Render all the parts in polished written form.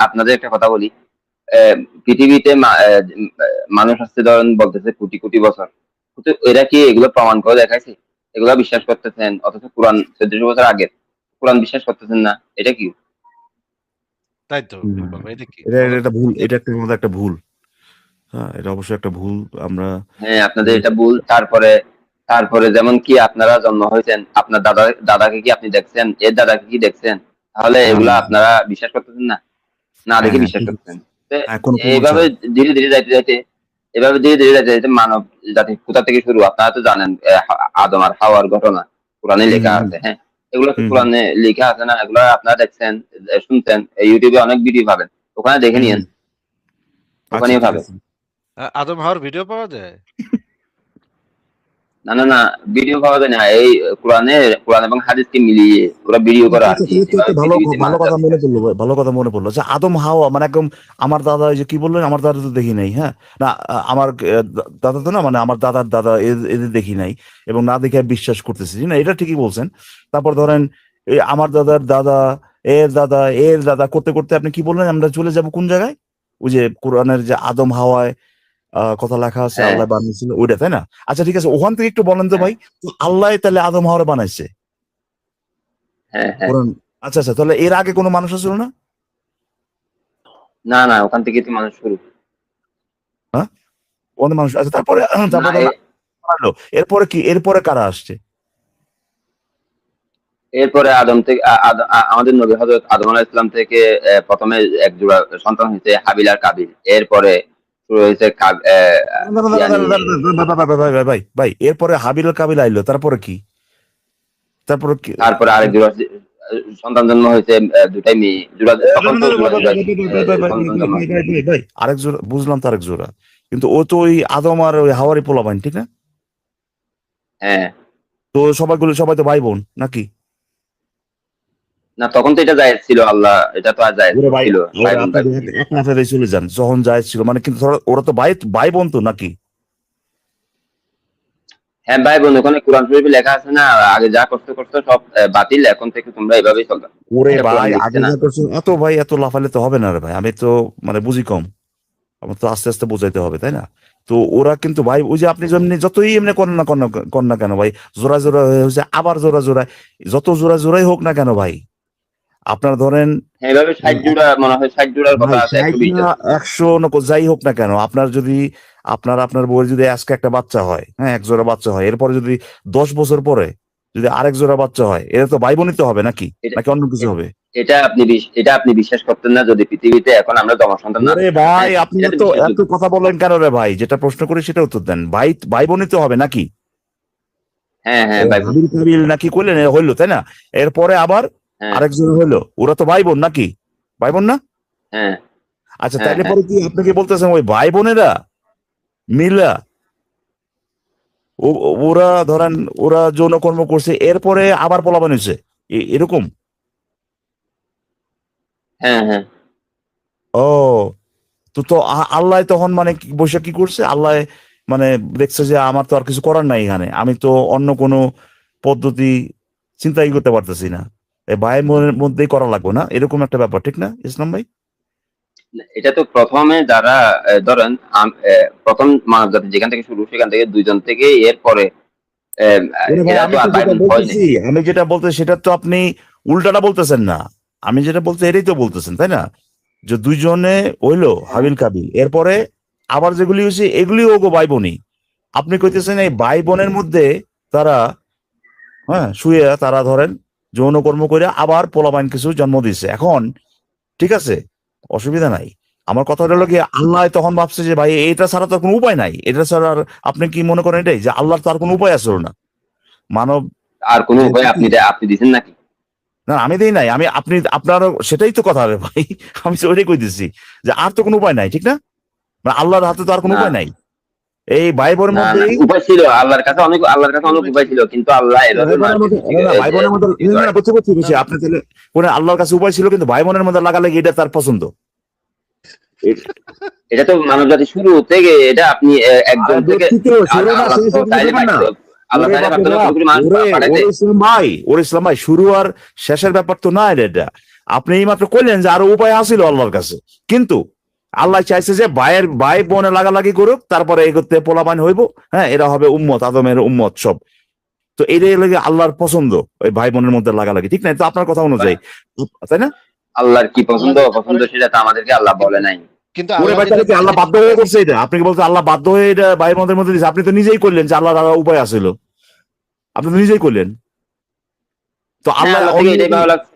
আপনাদের একটা কথা বলি, পৃথিবীতে মানুষ আসছে ধরেন বলতেছে কোটি কোটি বছর, কিন্তু এরা কি এগুলো প্রমাণ করে দেখাইছে? এগুলা বিশ্বাস করতেছেন, অথচ কোরআন 1400 বছর আগের কোরআন বিশ্বাস করতেছেন না, এটা কি? তাই তো হুম। বাবা, এটা কি এটা বলো তো? এটা ভুল, এটা একটা ভুল। হ্যাঁ, এটা অবশ্যই একটা ভুল। আমরা হ্যাঁ, আপনাদের এটা ভুল। তারপরে তারপরে যেমন কি আপনারা জন্ম হয়েছেন, আপনার দাদাকে কি আপনি দেখছেন, এর দাদাকে কি দেখছেন? তাহলে না, এগুলা না, আপনারা বিশ্বাস করতেছেন না, না হ্যাঁ, দেখে হ্যাঁ, বিশ্বাস ঠিক আছে। করতেছেন। তো হ্যাঁ, কোনো প্রমাণ এইভাবে ছাড়া। ধীরে ধীরে যাইতে যাইতে এভাবে ধীরে ধীরে যাইতে যাইতে মানব জাতি কোথা থেকে শুরু, আপনারা তো জানেন। আদম আর হাওয়ার ঘটনা কোরআনে হুম, লেখা হুম, আছে। হ্যাঁ, এগুলো তো হুম, হুম, কোরআনে লেখা আছে না? এগুলো আপনারা দেখছেন, শুনছেন, ইউটিউবে অনেক ভিডিও পাবেন, ওখানে দেখে হুম, নিয়েন, হুম। আচ্ছা, ওখানেই ঠিক পাবেন। আছে। আদম হাওয়ার ভিডিও পাওয়া যায়? না না না, ভিডিও পাওয়া যায় না। এই কোরআন এবং হাদিসকে মিলিয়ে ওরা ভিডিও করা আর আচ্ছা, কি, তো যেভাবে একটা ভালো পৃথিবীতে ভালো মানুষ কথা যাচ্ছে। মনে পড়লো ভাই, ভালো কথা মনে পড়লো যে আদম হাওয়া মানে একদম আমার দাদা, এই যে কি বললেন, আমার দাদা তো দেখি নাই। হ্যাঁ, না, আমার দাদা তো না, মানে আমার দাদার দাদা এদের দেখি নাই, এবং না দেখে বিশ্বাস করতেছি না, এটা ঠিকই বলছেন। তারপর ধরেন এই আমার দাদার দাদা, এর দাদা, এর দাদা করতে করতে আপনি কি বললেন, আমরা চলে যাব কোন জায়গায়? ওই যে কোরআনের যে আদম হাওয়ায় কথা লেখা আছে, হ্যাঁ আল্লাহ বানিয়েছিল ওইটা, তাই না? আচ্ছা, ঠিক আছে, ওখান থেকে একটু বলেন তো হ্যাঁ ভাই, তো আল্লাহ তাহলে আদম হাওয়ারে বানাইছে হ্যাঁ হ্যাঁ। কোরআন? আচ্ছা, আচ্ছা, তাহলে এর আগে কোনো মানুষ ছিল না? না না, ওখান থেকে তো মানুষ শুরু। হ্যাঁ, কোন মানুষ? আচ্ছা, তারপরে না তারপরে ধরেন বানালো। এরপরে কি, এরপরে কারা আসছে? এরপরে আদম থেকে আমাদের নবী হযরত আদম আলাইহিস সালাম থেকে প্রথমে এক জোড়া সন্তান হয়েছে হাবিল আর কাবিল। এরপরে শুরু হয়েছে ইয়ানি ভাই, ভাই, ভাই, ভাই, এরপরে হাবিল আর কাবিল আইলো, তারপরে কি? তারপরে কি? তারপরে আরেক জোড়া সন্তান জন্ম হয়েছে, দুটাই মেয়ে জোড়া, তখন তো জোড়া জোড়া সন্তান জন্ম হয়েছে। আরেক জোড়া বুঝলাম, তো আরেক জোড়া, কিন্তু ও তো ওই আদম আর ওই হাওয়ারি পোলাপাইন, ঠিক না? হ্যাঁ, তো সবাই তো ভাই বোন নাকি? না তখন তো এটা জায়েজ ছিল, আল্লাহ এটা তো আর জায়েজ ওরে ভাই, ছিল, ভাই ওরা বোন আপনি ভাই বোন। এক মাথায় চলে যান, যখন যায় ছিল মানে, কিন্তু ওরা তো ভাই ভাই বোন তো নাকি? হ্যাঁ ভাই বোন, ওখানে কোরআন শরীফে লেখা আছে না, আগে যা করতে করতে সব বাতিল, এখন থেকে তোমরা এভাবেই চলবে। ওরে এটা কোরআন ভাই, লিখছে আগে না। যা করছো এত ভাই, এত লাফালে তো হবে না রে ভাই, আমি তো মানে বুঝি কম, আমার তো আস্তে আস্তে বোঝাইতে হবে, তাই না? তো ওরা কিন্তু ভাই, ওই যে আপনি যেমনি যতই এমনি করেন না কেন ভাই, জোড়া জোড়া হয়েছে, আবার জোড়া জোড়ায়, যত জোড়া জোড়াই হোক না কেন ভাই, আপনার ধরেন হ্যাঁ, এভাবে 60 জোড়া মনে হয়, 60 জোড়ার কথা ভাই আছে, 60 120 না জন। 100 না যাই হোক না কেন, আপনার যদি আপনার বউয়ের যদি আজকে একটা বাচ্চা হয়, হ্যাঁ, এক জোড়া বাচ্চা হয়, এরপরে যদি 10 বছর পরে যদি আরেক জোড়া বাচ্চা হয়, এটা তো ভাই বোনই তো হবে নাকি, এটা নাকি অন্য কিছু এ- হবে? এটা আপনি বিশ্বাস করতেন না যদি পৃথিবীতে এখন আমরা জনসংখ্যা না ওরে থাকতাম? ভাই, হ্যাঁ, আপনি এটা তো এত এত বিশ্বাসযোগ্য। কথা বলেন কেন রে ভাই? যেটা প্রশ্ন করি সেটা উত্তর দেন। ভাই ভাই বোনই তো হবে নাকি? হ্যাঁ হ্যাঁ ও ভাই বোন। হাবিল কাবিল নাকি কইলেন, হইলো তাই না? এরপরে আবার হ্যাঁ আরেকজন হইলো, ওরা তো ভাই বোন নাকি? ভাই বোন না? হ্যাঁ আচ্ছা, হ্যাঁ তাইলে হ্যাঁ পরে কি আপনি কি বলতেছেন ওই ভাই বোনেরা মিলা ওরা ধরেন ওরা যৌন কর্ম করছে, এরপরে আবার পলাবান হয়েছে, এরকম? হ্যাঁ হ্যাঁ। ও, তো আল্লাহ তখন মানে বসে কি করছে আল্লাহ, মানে দেখছে যে আমার তো আর কিছু করার নাই এখানে, আমি তো অন্য কোনো পদ্ধতি চিন্তাই করতে পারতেছি না, এই ভাইয়ের মধ্যেই করা লাগবে না, এরকম একটা ব্যাপার, ঠিক না ইসলাম ভাই? এটা তো প্রথমে যারা ধরেন প্রথম মানব জাতি যেখান থেকে শুরু, সেখান থেকে দুইজন থেকে এরপরে ওরে ভাই, এরা তো আমি আর তো ভাই যেটা বোন হয় নাই। বলতেছি, আমি যেটা বলতে সেটা তো আপনি উল্টাটা বলতেছেন না, আমি যেটা বলতে এটাই তো বলতেছেন, তাই না? যে দুইজনে হইলো হ্যাঁ হাবিল কাবিল, এরপরে আবার যেগুলি হয়েছে এগুলি ওগো ভাই বোনই। আপনি কইতেছেন এই ভাই বোনের মধ্যে তারা, হ্যাঁ, শুয়ে তারা ধরেন যৌন কর্ম করে আবার পোলাপাইন কিছু জন্ম দিচ্ছে এখন, ঠিক আছে, অসুবিধা নাই। আমার কথা হলো কি, আল্লাহ তখন ভাবছে যে ভাই এটা ছাড়া তো আর কোনো উপায় নাই, এটা ছাড়া আর আপনি কি মনে করেন এটাই যে আল্লাহর তো আর কোনো উপায় আসলো না, মানব আর কোনো উপায় যেহেতু, আপনি দিছেন নাকি? না আমি দেই নাই, আমি আপনি আপনারও সেটাই তো কথা হবে ভাই, আমি তো ওইটাই কইতেছি যে আর তো কোনো উপায় নাই, ঠিক না? মানে আল্লাহর হাতে তো আর কোনো না উপায় নাই, এই ভাই বোনের না না, মধ্যেই। উপায় ছিল আল্লাহর কাছে অনেক উপায় ছিল, কিন্তু আল্লাহ এভাবে ভাই বোনের মানুষকে মধ্যে, সৃষ্টি না, ভাই বোনের মধ্যে, সৃষ্টি করে। বুঝছি বুঝছি বুঝছি, আপনি তাহলে কোন আল্লাহর কাছে উপায় ছিল, কিন্তু ভাই বোনের মধ্যে লাগালে এটা তার পছন্দ। এ- এটা তো মানব জাতি শুরু থেকে, এটা আপনি একজন আর থেকে ব্যক্তিত্ব শুরু না আল্লাহ শেষ তো হতে চাইলে যাবেন না। আল্লাহ ওরে চাইলে বাপরে পারতো না বাপ, কোটি কোটি মানুষ ওরে পাঠাইতে। ওরে ইসলাম ভাই, ওরে ইসলাম ভাই, শুরু আর শেষের ব্যাপার তো না এটা। আপনি এই মাত্র কইলেন যে আরো উপায় আছিল আল্লাহর কাছে, কিন্তু আল্লাহ চাইছে যে ভাই বোনে লাগালাগি করুক, তারপরে এগোতে পোলাপান হইব, হ্যাঁ, এরা হবে উম্মত, আদমের উম্মত সব। তো এটাই লাগে আল্লাহর পছন্দ, ওই ভাই বোনের মধ্যে লাগালাগি, ঠিক না? তো আপনার কথা অনুযায়ী, তাই না? আল্লাহর কি পছন্দ আল্লাহ যেটা অপছন্দ করেন, সেটা তো আমাদেরকে আল্লাহ বলে নাই। কিন্তু ওরে আল্লাহ ভাই, যেটা তাহলে কি আল্লাহ করেন বাধ্য হয়ে করছে এটা? আপনি কি বলছেন আল্লাহ বাধ্য হয়ে এটা ভাই বোনদের মধ্যে দিচ্ছে? আপনি তো নিজেই করলেন যে আল্লাহর আরো উপায় আছিল, আপনি তো নিজেই করলেন। তো হ্যাঁ, আল্লাহ আল্লাহ থেকে এটাই ভালো লাগছে।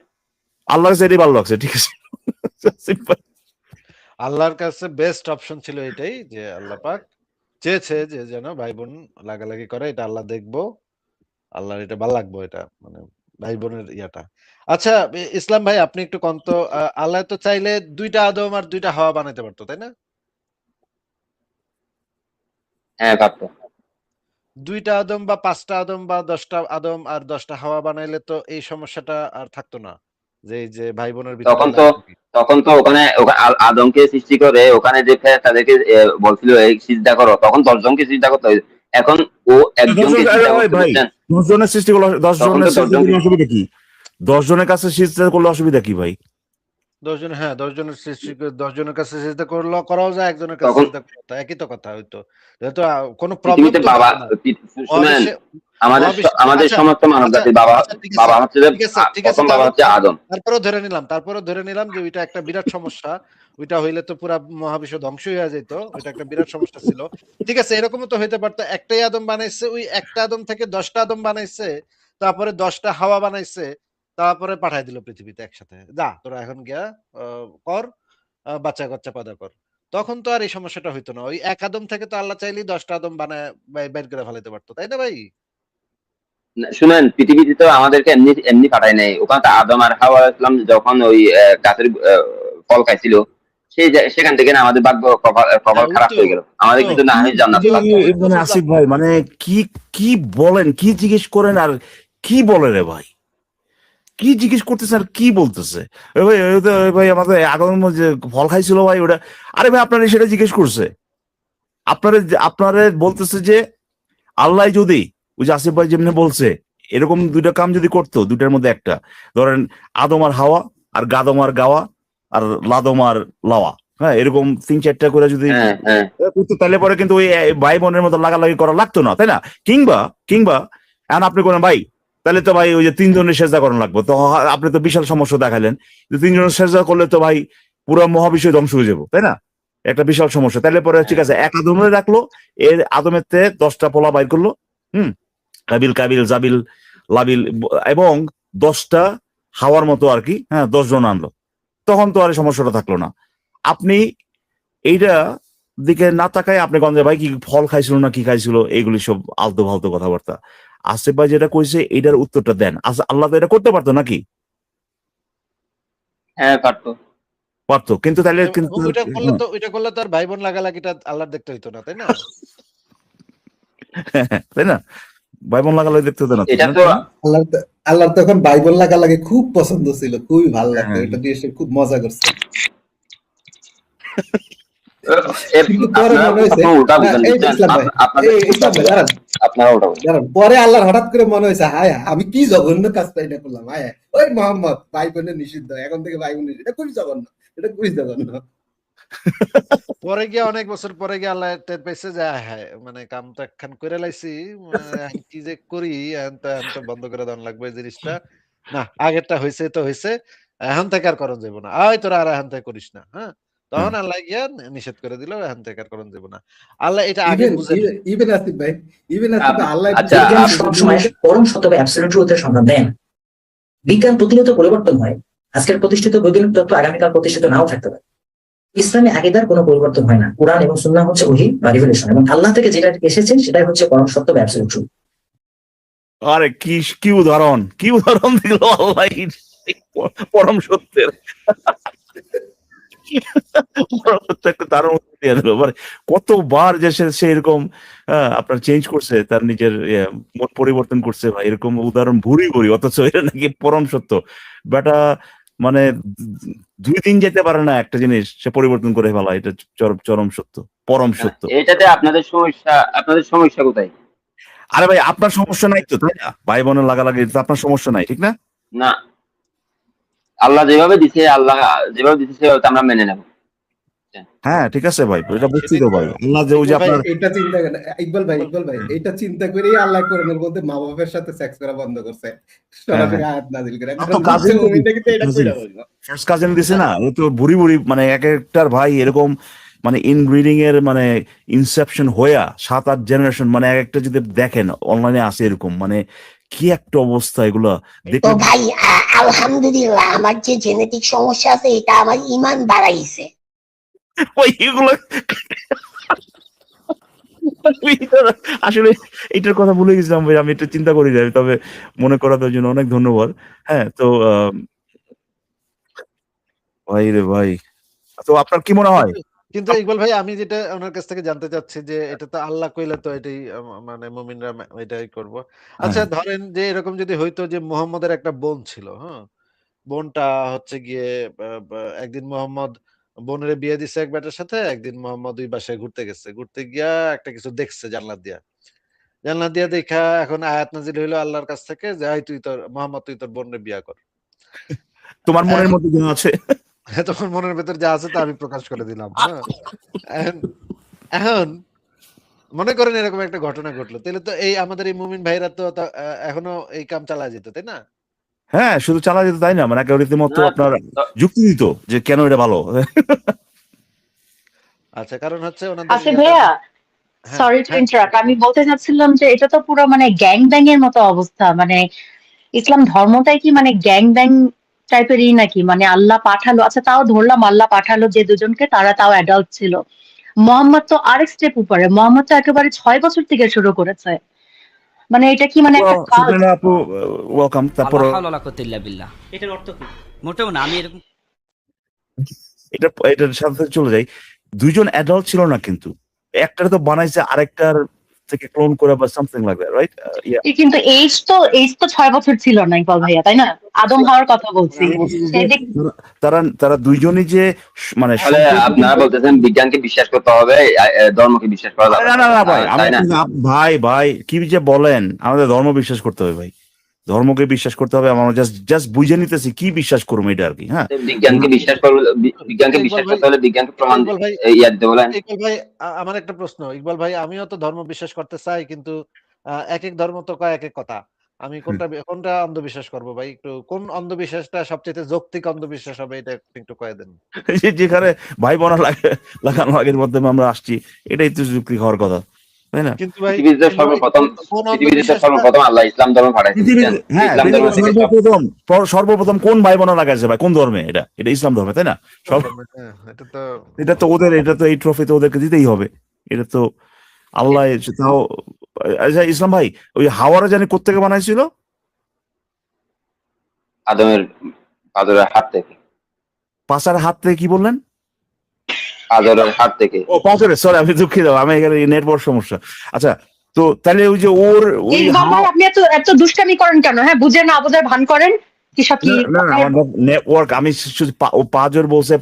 আল্লাহর কাছে এটাই ভালো লাগছে, ঠিক আছে। Simple. আল্লাহর কাছে বেস্ট অপশন ছিল এটাই, যে আল্লাহ পাক চেয়েছে যে যেন ভাই বোন লাগালাগি করে, এটা আল্লাহ দেখবো, আল্লাহর এটা ভালো লাগবো, এটা মানে ভাই বোনের ইয়াটা। আচ্ছা ইসলাম ভাই, আপনি একটু কন্ত, আল্লাহ তো চাইলে 2টা আদম আর 2টা হাওয়া বানাইতে পারতো, তাই না? হ্যাঁ, পারতো। 2টা আদম বা 5টা আদম বা 10টা আদম আর 10টা হাওয়া বানাইলে তো এই সমস্যাটা আর থাকতো না, যে এই যে ভাই বোনের ভিতরে তখন তো লাগালাগি। তখন তো ওখানে আদমকে সৃষ্টি করে ওখানে যে তাদেরকে বলছিল এই সিজদা করো, তখন 10 জনকে সিজদা করতে হয়েছে। এখন ও একজনকে সিজদা ভাই করতে ভাই, বুঝছেন, 10 জনের সৃষ্টি করলে, দশ তখন তো জনের 10 সৃষ্টি জনকে। করলে অসুবিধা কি? 10 জনের কাছে সৃষ্টি করলে অসুবিধা কি ভাই? 10 জন, হ্যাঁ 10 জনের সৃষ্টি 10 জনের কাছে সিজদা করাও যায়, একজনের কাছে তখন সিজদা করা যায়, একই তো কথা হইতো। যেহেতু কোনো প্রবলেম পৃথিবীতে তো বাবা, হইতো না। শুনেন, মহাবিশ্বে আমাদের মহাবিশ্বে আমাদের আচ্ছা, সমস্ত মানব আচ্ছা, জাতির বাবা, আচ্ছা, ঠিক আছে, বাবা হচ্ছে যে ঠিক আছে, ঠিক আছে। প্রথম বাবা হচ্ছে আদম। তারপরেও ধরে নিলাম যে ওইটা একটা বিরাট সমস্যা। ওইটা হইলে তো পুরা মহাবিশ্ব ধ্বংসই হয়ে যেত। ওইটা একটা বিরাট সমস্যা ছিল। ঠিক আছে, এরকমও তো হইতে পারতো একটাই আদম বানাইছে, ওই একটা আদম থেকে 10টা আদম বানাইছে, তারপরে 10টা হাওয়া বানাইছে, তারপরে পাঠায় দিল পৃথিবীতে একসাথে। যা তোরা এখন গিয়া কর, বাচ্চা-কাচ্চা পয়দা কর। তখন তো আর এই সমস্যাটা হইতো না। ওই এক আদম থেকে তো আল্লাহ চাইলেই 10টা আদম বানায় বাইর করে ফেলাইতে পারতো। তাই না ভাই? শুনেন, পৃথিবীতে তো আমাদেরকে এমনি এমনি পাঠায় নাই। ওখানে তো আদম আর হাওয়া ইসলাম যখন ওই গাছের ফল খাইছিল, সেখান থেকে না আমাদের ভাগ্য কপাল কপাল হ্যাঁ, ওই খারাপ তো, হয়ে গেল, ওই আমাদের তো। কিন্তু না হয় জান্নাত ওই লাগতো। তো, ওই মানে প্রসেস আসিফ লাগতো। ভাই, মানে কি কি বলেন, কি জিজ্ঞেস করেন আর কি বলে রে ভাই? কি জিজ্ঞেস করতেছে আর কি বলতেছে? এ ভাই, এ ভাই আমাদের আগমন যে ফল খাইছিল ভাই ওটা, আরে ভাই আপনারা সেটা জিজ্ঞেস করছে? আপনারে বলতেছে যে আল্লাহ যদি, ওই যে আসিফ ভাই যেমনি বলছে, এরকম 2টা কাম যদি করতো, 2টার মধ্যে একটা, ধরেন আদম আর হাওয়া, আর গাদম আর গাওয়া, আর লাদম আর লাওয়া, হ্যাঁ, এরকম 3-4টা করে যদি হ্যাঁ, হ্যাঁ, করতো, তাহলে পরে কিন্তু ওই ভাই বোনের মতো লাগালাগি করা লাগতো না, তাই না? কিংবা কিংবা এখন আপনি করেন ভাই, তাহলে তো ভাই ওই যে 3 জনের সেজদা করানো লাগবে, তো আপনি তো বিশাল সমস্যা দেখালেন যে 3 জনের সেজদা করলে তো ভাই পুরো মহাবিশ্ব ধ্বংস হয়ে যাবো, তাই না? একটা বিশাল সমস্যা। তাহলে পরে ঠিক হ্যাঁ, আছে, এক আদমে রাখলো, এর আদমের তে 10টা পোলা বাইর করলো, হুম, কাবিল কাবিল জাবিল লাবিল, এবং 10টা হাওয়ার মতো আর কি, হ্যাঁ, 10 জন আনলো, তখন তো আর এই সমস্যাটা থাকলো না। আপনি এইটা দিকে না তাকায় আপনি গঞ্জে ভাই কি ফল খাইছিল না কি খাইছিল, এইগুলি সব আলতু ফালতু কথাবার্তা। আসিফ ভাই যেটা কইছে এটার উত্তরটা দেন। আল্লাহ তো এটা করতে পারতো নাকি? হ্যাঁ, পারতো। পারতো, কিন্তু তাহলে কিন্তু ওইটা করলে তো আর ভাই বোন লাগালাগিটা আল্লাহর দেখতে হইতো না, তাই না? তাই না? ভাই বোন লাগালে দেখতে হতো না তো, এটা না, তো তাই না? আল্লাহর তখন বাইবেল লাগালাগি খুব পছন্দ ছিল, খুবই ভালো হ্যাঁ, লাগতো, হ্যাঁ। এটা দিয়ে সে খুব মজা করছে। এ- কিন্তু পরে আপনারা মনে হয়েছে, আপনারা উল্টা না বুঝেন এই বুঝছেন, ইসলাম ভাই, আপনাদের এই উল্টা ইসলাম ভাই বুঝেন, দাঁড়ান, আপনারা উল্টা বুঝেন। দাঁড়ান, পরে আল্লাহর হঠাৎ করে মনে হয়েছে, হায় আমি কি জঘন্য কাজটা এটা করলাম, হায় ওই মোহাম্মদ ভাই বোনের নিষিদ্ধ, এখন থেকে ভাই বোন নিষিদ্ধ, এটা খুবই জঘন্য, এটা খুবই জঘন্য। পরে গিয়ে অনেক বছর পরে গিয়ে আল্লাহ টের পাইছে যে হ্যাঁ, মানে কাম তো একখান করে লাইছি, এখন কি যে করি, এখন তো বন্ধ করে দেওয়া লাগবে এই জিনিসটা। না, আগেরটা হয়েছে তো হয়েছে, এখন থেকে আর করণ যাবো না, আয় তোরা আর এখন থেকে করিস না, হ্যাঁ। তখন আল্লাহ গিয়া নিষেধ করে দিল, এখন থেকে আর করণ যাবো না। আল্লাহ এটা আগে ইভেন বুঝে নাই। ইভেন আসিফ ভাই, ইভেন আসিফ ভাই, আল্লাহ আচ্ছা, বুঝে বিজ্ঞান গেছে যে সবসময় দুনিয়াতে পরম সত্য বা অ্যাবসলিউট ট্রুথের সন্ধান দেয় না। বিজ্ঞান প্রতিনিয়ত পরিবর্তন হয়। আজকের প্রতিষ্ঠিত বৈজ্ঞানিক তত্ত্ব আগামীকাল প্রতিষ্ঠিত নাও থাকতে পারে। ইসলামে আকীদার কোনো পরিবর্তন হয় না। কুরআন এবং সুন্নাহ হচ্ছে ওহী বা রিভেলেশন, এবং আল্লাহ থেকে যেটা এসেছে সেটাই হচ্ছে পরম সত্য বা অ্যাবসলিউট ট্রুথ। আরে কি কি উদাহরণ, কি উদাহরণ দিল আল্লাহ পরম সত্যের। পরম সত্য একটা দারুণ উদাহরণ দিয়ে দিল। মানে কতবার যে সে এরকম আপনার চেঞ্জ করছে, তার নিজের মত পরিবর্তন করছে ভাই, এরকম উদাহরণ ভুরি ভুরি, অথচ এটা নাকি পরম সত্য। বেটা মানে 2 দিন যেতে পারে না একটা জিনিস সে পরিবর্তন করে ফেলা, এটা চরম চরম সত্য, পরম সত্য। এটাতে আপনাদের সমস্যা কোথায়? আরে ভাই আপনার সমস্যা নাই তো, তাই না? ভাই বোনের লাগালাগি তো আপনার সমস্যা নাই, ঠিক না? না, আল্লাহ যেভাবে দিছে সেভাবে তো আমরা মেনে নেব। হ্যাঁ ঠিক আছে ভাই, এটা বুঝছি সেটাই তো তো। ভাই। আল্লাহ যে ওই যে ইকবাল ভাই, আপনার এটা চিন্তা করেন ইকবাল ভাই এটা চিন্তা করেই আল্লাহ কোরআনের মধ্যে মা বাবার সাথে সেক্স করা বন্ধ করছে, হ্যাঁ সরাসরি হ্যাঁ আয়াত নাজিল করে, তো কারণ বুঝছে কাজিন মুমিনটা কিন্তু এটা কইরা বলবো। ফার্স্ট কাজিন দিছে না, ও তো বুড়ি বুড়ি মানে এক একটার ভাই এরকম মানে ইনব্রিডিং এর মানে ইনসেপশন হইয়া 7-8 জেনারেশন মানে এক একটা যদি দেখেন অনলাইনে আছে এরকম মানে কি একটা অবস্থা এগুলা তো দেখলে। ভাই আলহামদুলিল্লাহ আমার যে জেনেটিক সমস্যা আছে এটা আমার ইমান বাড়াইছে। ওই এগুলো আসলে এটার কথা ভুলে গেছিলাম ভাই, আমি এটা চিন্তা করি নাই, তবে মনে করার জন্য অনেক ধন্যবাদ। হ্যাঁ তো ভাই রে ভাই, তো আপনার কি মনে হয়? কিন্তু কিন্তু ইকবাল ভাই, আমি যেটা ওনার কাছ থেকে জানতে চাচ্ছি যে এটা তো আল্লাহ কইলে তো এটাই মানে মুমিনরা এটাই করব। আচ্ছা হ্যাঁ ধরেন যে এরকম যদি হইতো যে মুহাম্মদের একটা বোন ছিল, হ্যাঁ? বোনটা হচ্ছে গিয়ে একদিন মুহাম্মদ বোনের বিয়ে দিছে এক বেটার সাথে, একদিন মুহাম্মদ ওই বাসায় ঘুরতে গেছে। ঘুরতে গিয়া একটা কিছু দেখছে জান্নাত দিয়া। জান্নাত দিয়া দেখা এখন আয়াত নাজিল হইলো আল্লাহর কাছ থেকে যে, "এই তুই তোর মুহাম্মদ তুই তোর বোনরে বিয়া কর।" তোমার মনের এখন মধ্যে যা আছে। তোমার মনের ভেতর যা আছে তা আমি প্রকাশ করে দিলাম। হ্যাঁ? এখন এখন মনে করেন এরকম একটা ঘটনা ঘটলো। তাইলে তো এই আমাদের এই মুমিন ভাইরা তো এখনো এই কাম চালায় যেত, তাই না? হ্যাঁ শুধু চালা যেত তাই না, মানে একটা রীতিমতো না আপনার তো- যুক্তি দিত যে কেন এটা ভালো। আচ্ছা, কারণ হচ্ছে ওনাদের আসিফ ইয়াটা ভাইয়া, হ্যাঁ, সরি টু হ্যাঁ। ইন্টারাপ্ট, আমি বলতে চাচ্ছিলাম যে এটা তো পুরো মানে গ্যাং ব্যাং এর মতো অবস্থা। মানে ইসলাম ধর্মটাই কি মানে গ্যাং ব্যাং টাইপেরই নাকি? মানে আল্লাহ পাঠালো, আচ্ছা তাও ধরলাম আল্লাহ পাঠালো যে দুজনকে, তারা তাও অ্যাডাল্ট ছিল। মোহাম্মদ তো আরেক স্টেপ উপরে, মোহাম্মদ তো একেবারে 6 বছর থেকে শুরু করেছে। মানে এটা কি মানে একটা কাল্ট? সুপ্রিনা আপু ওয়েলকাম। তারপর আল্লাহ হাওলা ওয়ালা কুওয়াতা ইল্লা বিল্লাহ। এটার অর্থ কি? মোটেও না, আমি এরকম এটার সাথে সাথে চলে যাই, দুইজন অ্যাডাল্ট ছিল না কিন্তু একটার তো বানাইছে আরেকটার থেকে ক্লোন করে বা সামথিং লাইক দ্যাট, রাইট? কিন্তু এইজ তো 6 বছর ছিল না ইকবাল ভাইয়া, তাই না? আদম হাওয়ার কথা বলছি। আমি বলছি যে সেদিক তারা তারা দুইজনই যে মানে তাহলে আপনারা বলতেছেন বিজ্ঞানকে বিশ্বাস করতে হবে, ধর্মকে বিশ্বাস করা যাবে না না না ভাই, তাই না? ভাই ভাই কি যে বলেন, আমাদের ধর্ম বিশ্বাস করতে হবে ভাই, ধর্মকে বিশ্বাস করতে হবে। আমরা জাস্ট বুঝে নিতেছি কি বিশ্বাস করবো এটা আর কি। হ্যাঁ বিজ্ঞানকে বিশ্বাস করবে, বিজ্ঞানকে ইকবাল বিশ্বাস ভাই, করতে হলে বিজ্ঞানকে প্রমাণ ইকবাল ভাই, ইয়া দিতে বলেন। ইকবাল ভাই, আমার একটা প্রশ্ন। ইকবাল ভাই, আমিও তো ধর্ম বিশ্বাস করতে চাই, কিন্তু একেক ধর্ম তো কয় একেক কথা। আমি কোনটা অন্ধবিশ্বাস করব ভাই? একটু কোন অন্ধবিশ্বাসটা সবচাইতে যৌক্তিক অন্ধবিশ্বাস হবে এটা একটু কয়ে দেন। যেখানে ভাই বোনা লাগানো আগের মাধ্যমে আমরা আসছি, এটাই তো যুক্তি হওয়ার কথা, তাই না? কিন্তু ভাই, পৃথিবীতে কিন্তু ভাই সর্বপ্রথম কোন পৃথিবীতে তো অন্ধবিশ্বাসটা সর্বপ্রথম আল্লাহ ইসলাম ধর্ম পাঠাইছে, বুঝছেন? হ্যাঁ ইসলাম ধর্ম থেকে সব সর্বপ্রথম কোন ভাই বোনা লাগাইছে ভাই, কোন ধর্মে? এটা ইসলাম ধর্মে, তাই না? সব হ্যাঁ, এটা তো এটা তো এই ট্রফি তো ওদেরকে দিতেই হবে। এটা তো আল্লাহ তাও। আচ্ছা ইসলাম ভাই, ওই হাওয়ারা জানি কোত্থেকে বানাইছিল? আদমের আদরের হাত থেকে। পাশার হাত থেকে কি বললেন? আদরের হাত থেকে। ও পাঁচরে, সরি আমি দুঃখিত, আমি এখানে নেটওয়ার্ক সমস্যা। আচ্ছা তো তাহলে ওই যে ওর ওই ইকবাল ভাই, আপনি এত এত দুষ্টামি করেন কেন? হ্যাঁ, বুঝে না বোঝার ভান করেন কি সব কি? না না আমার নেটওয়ার্ক, আমি শুধু ও পাঁচর বলছে,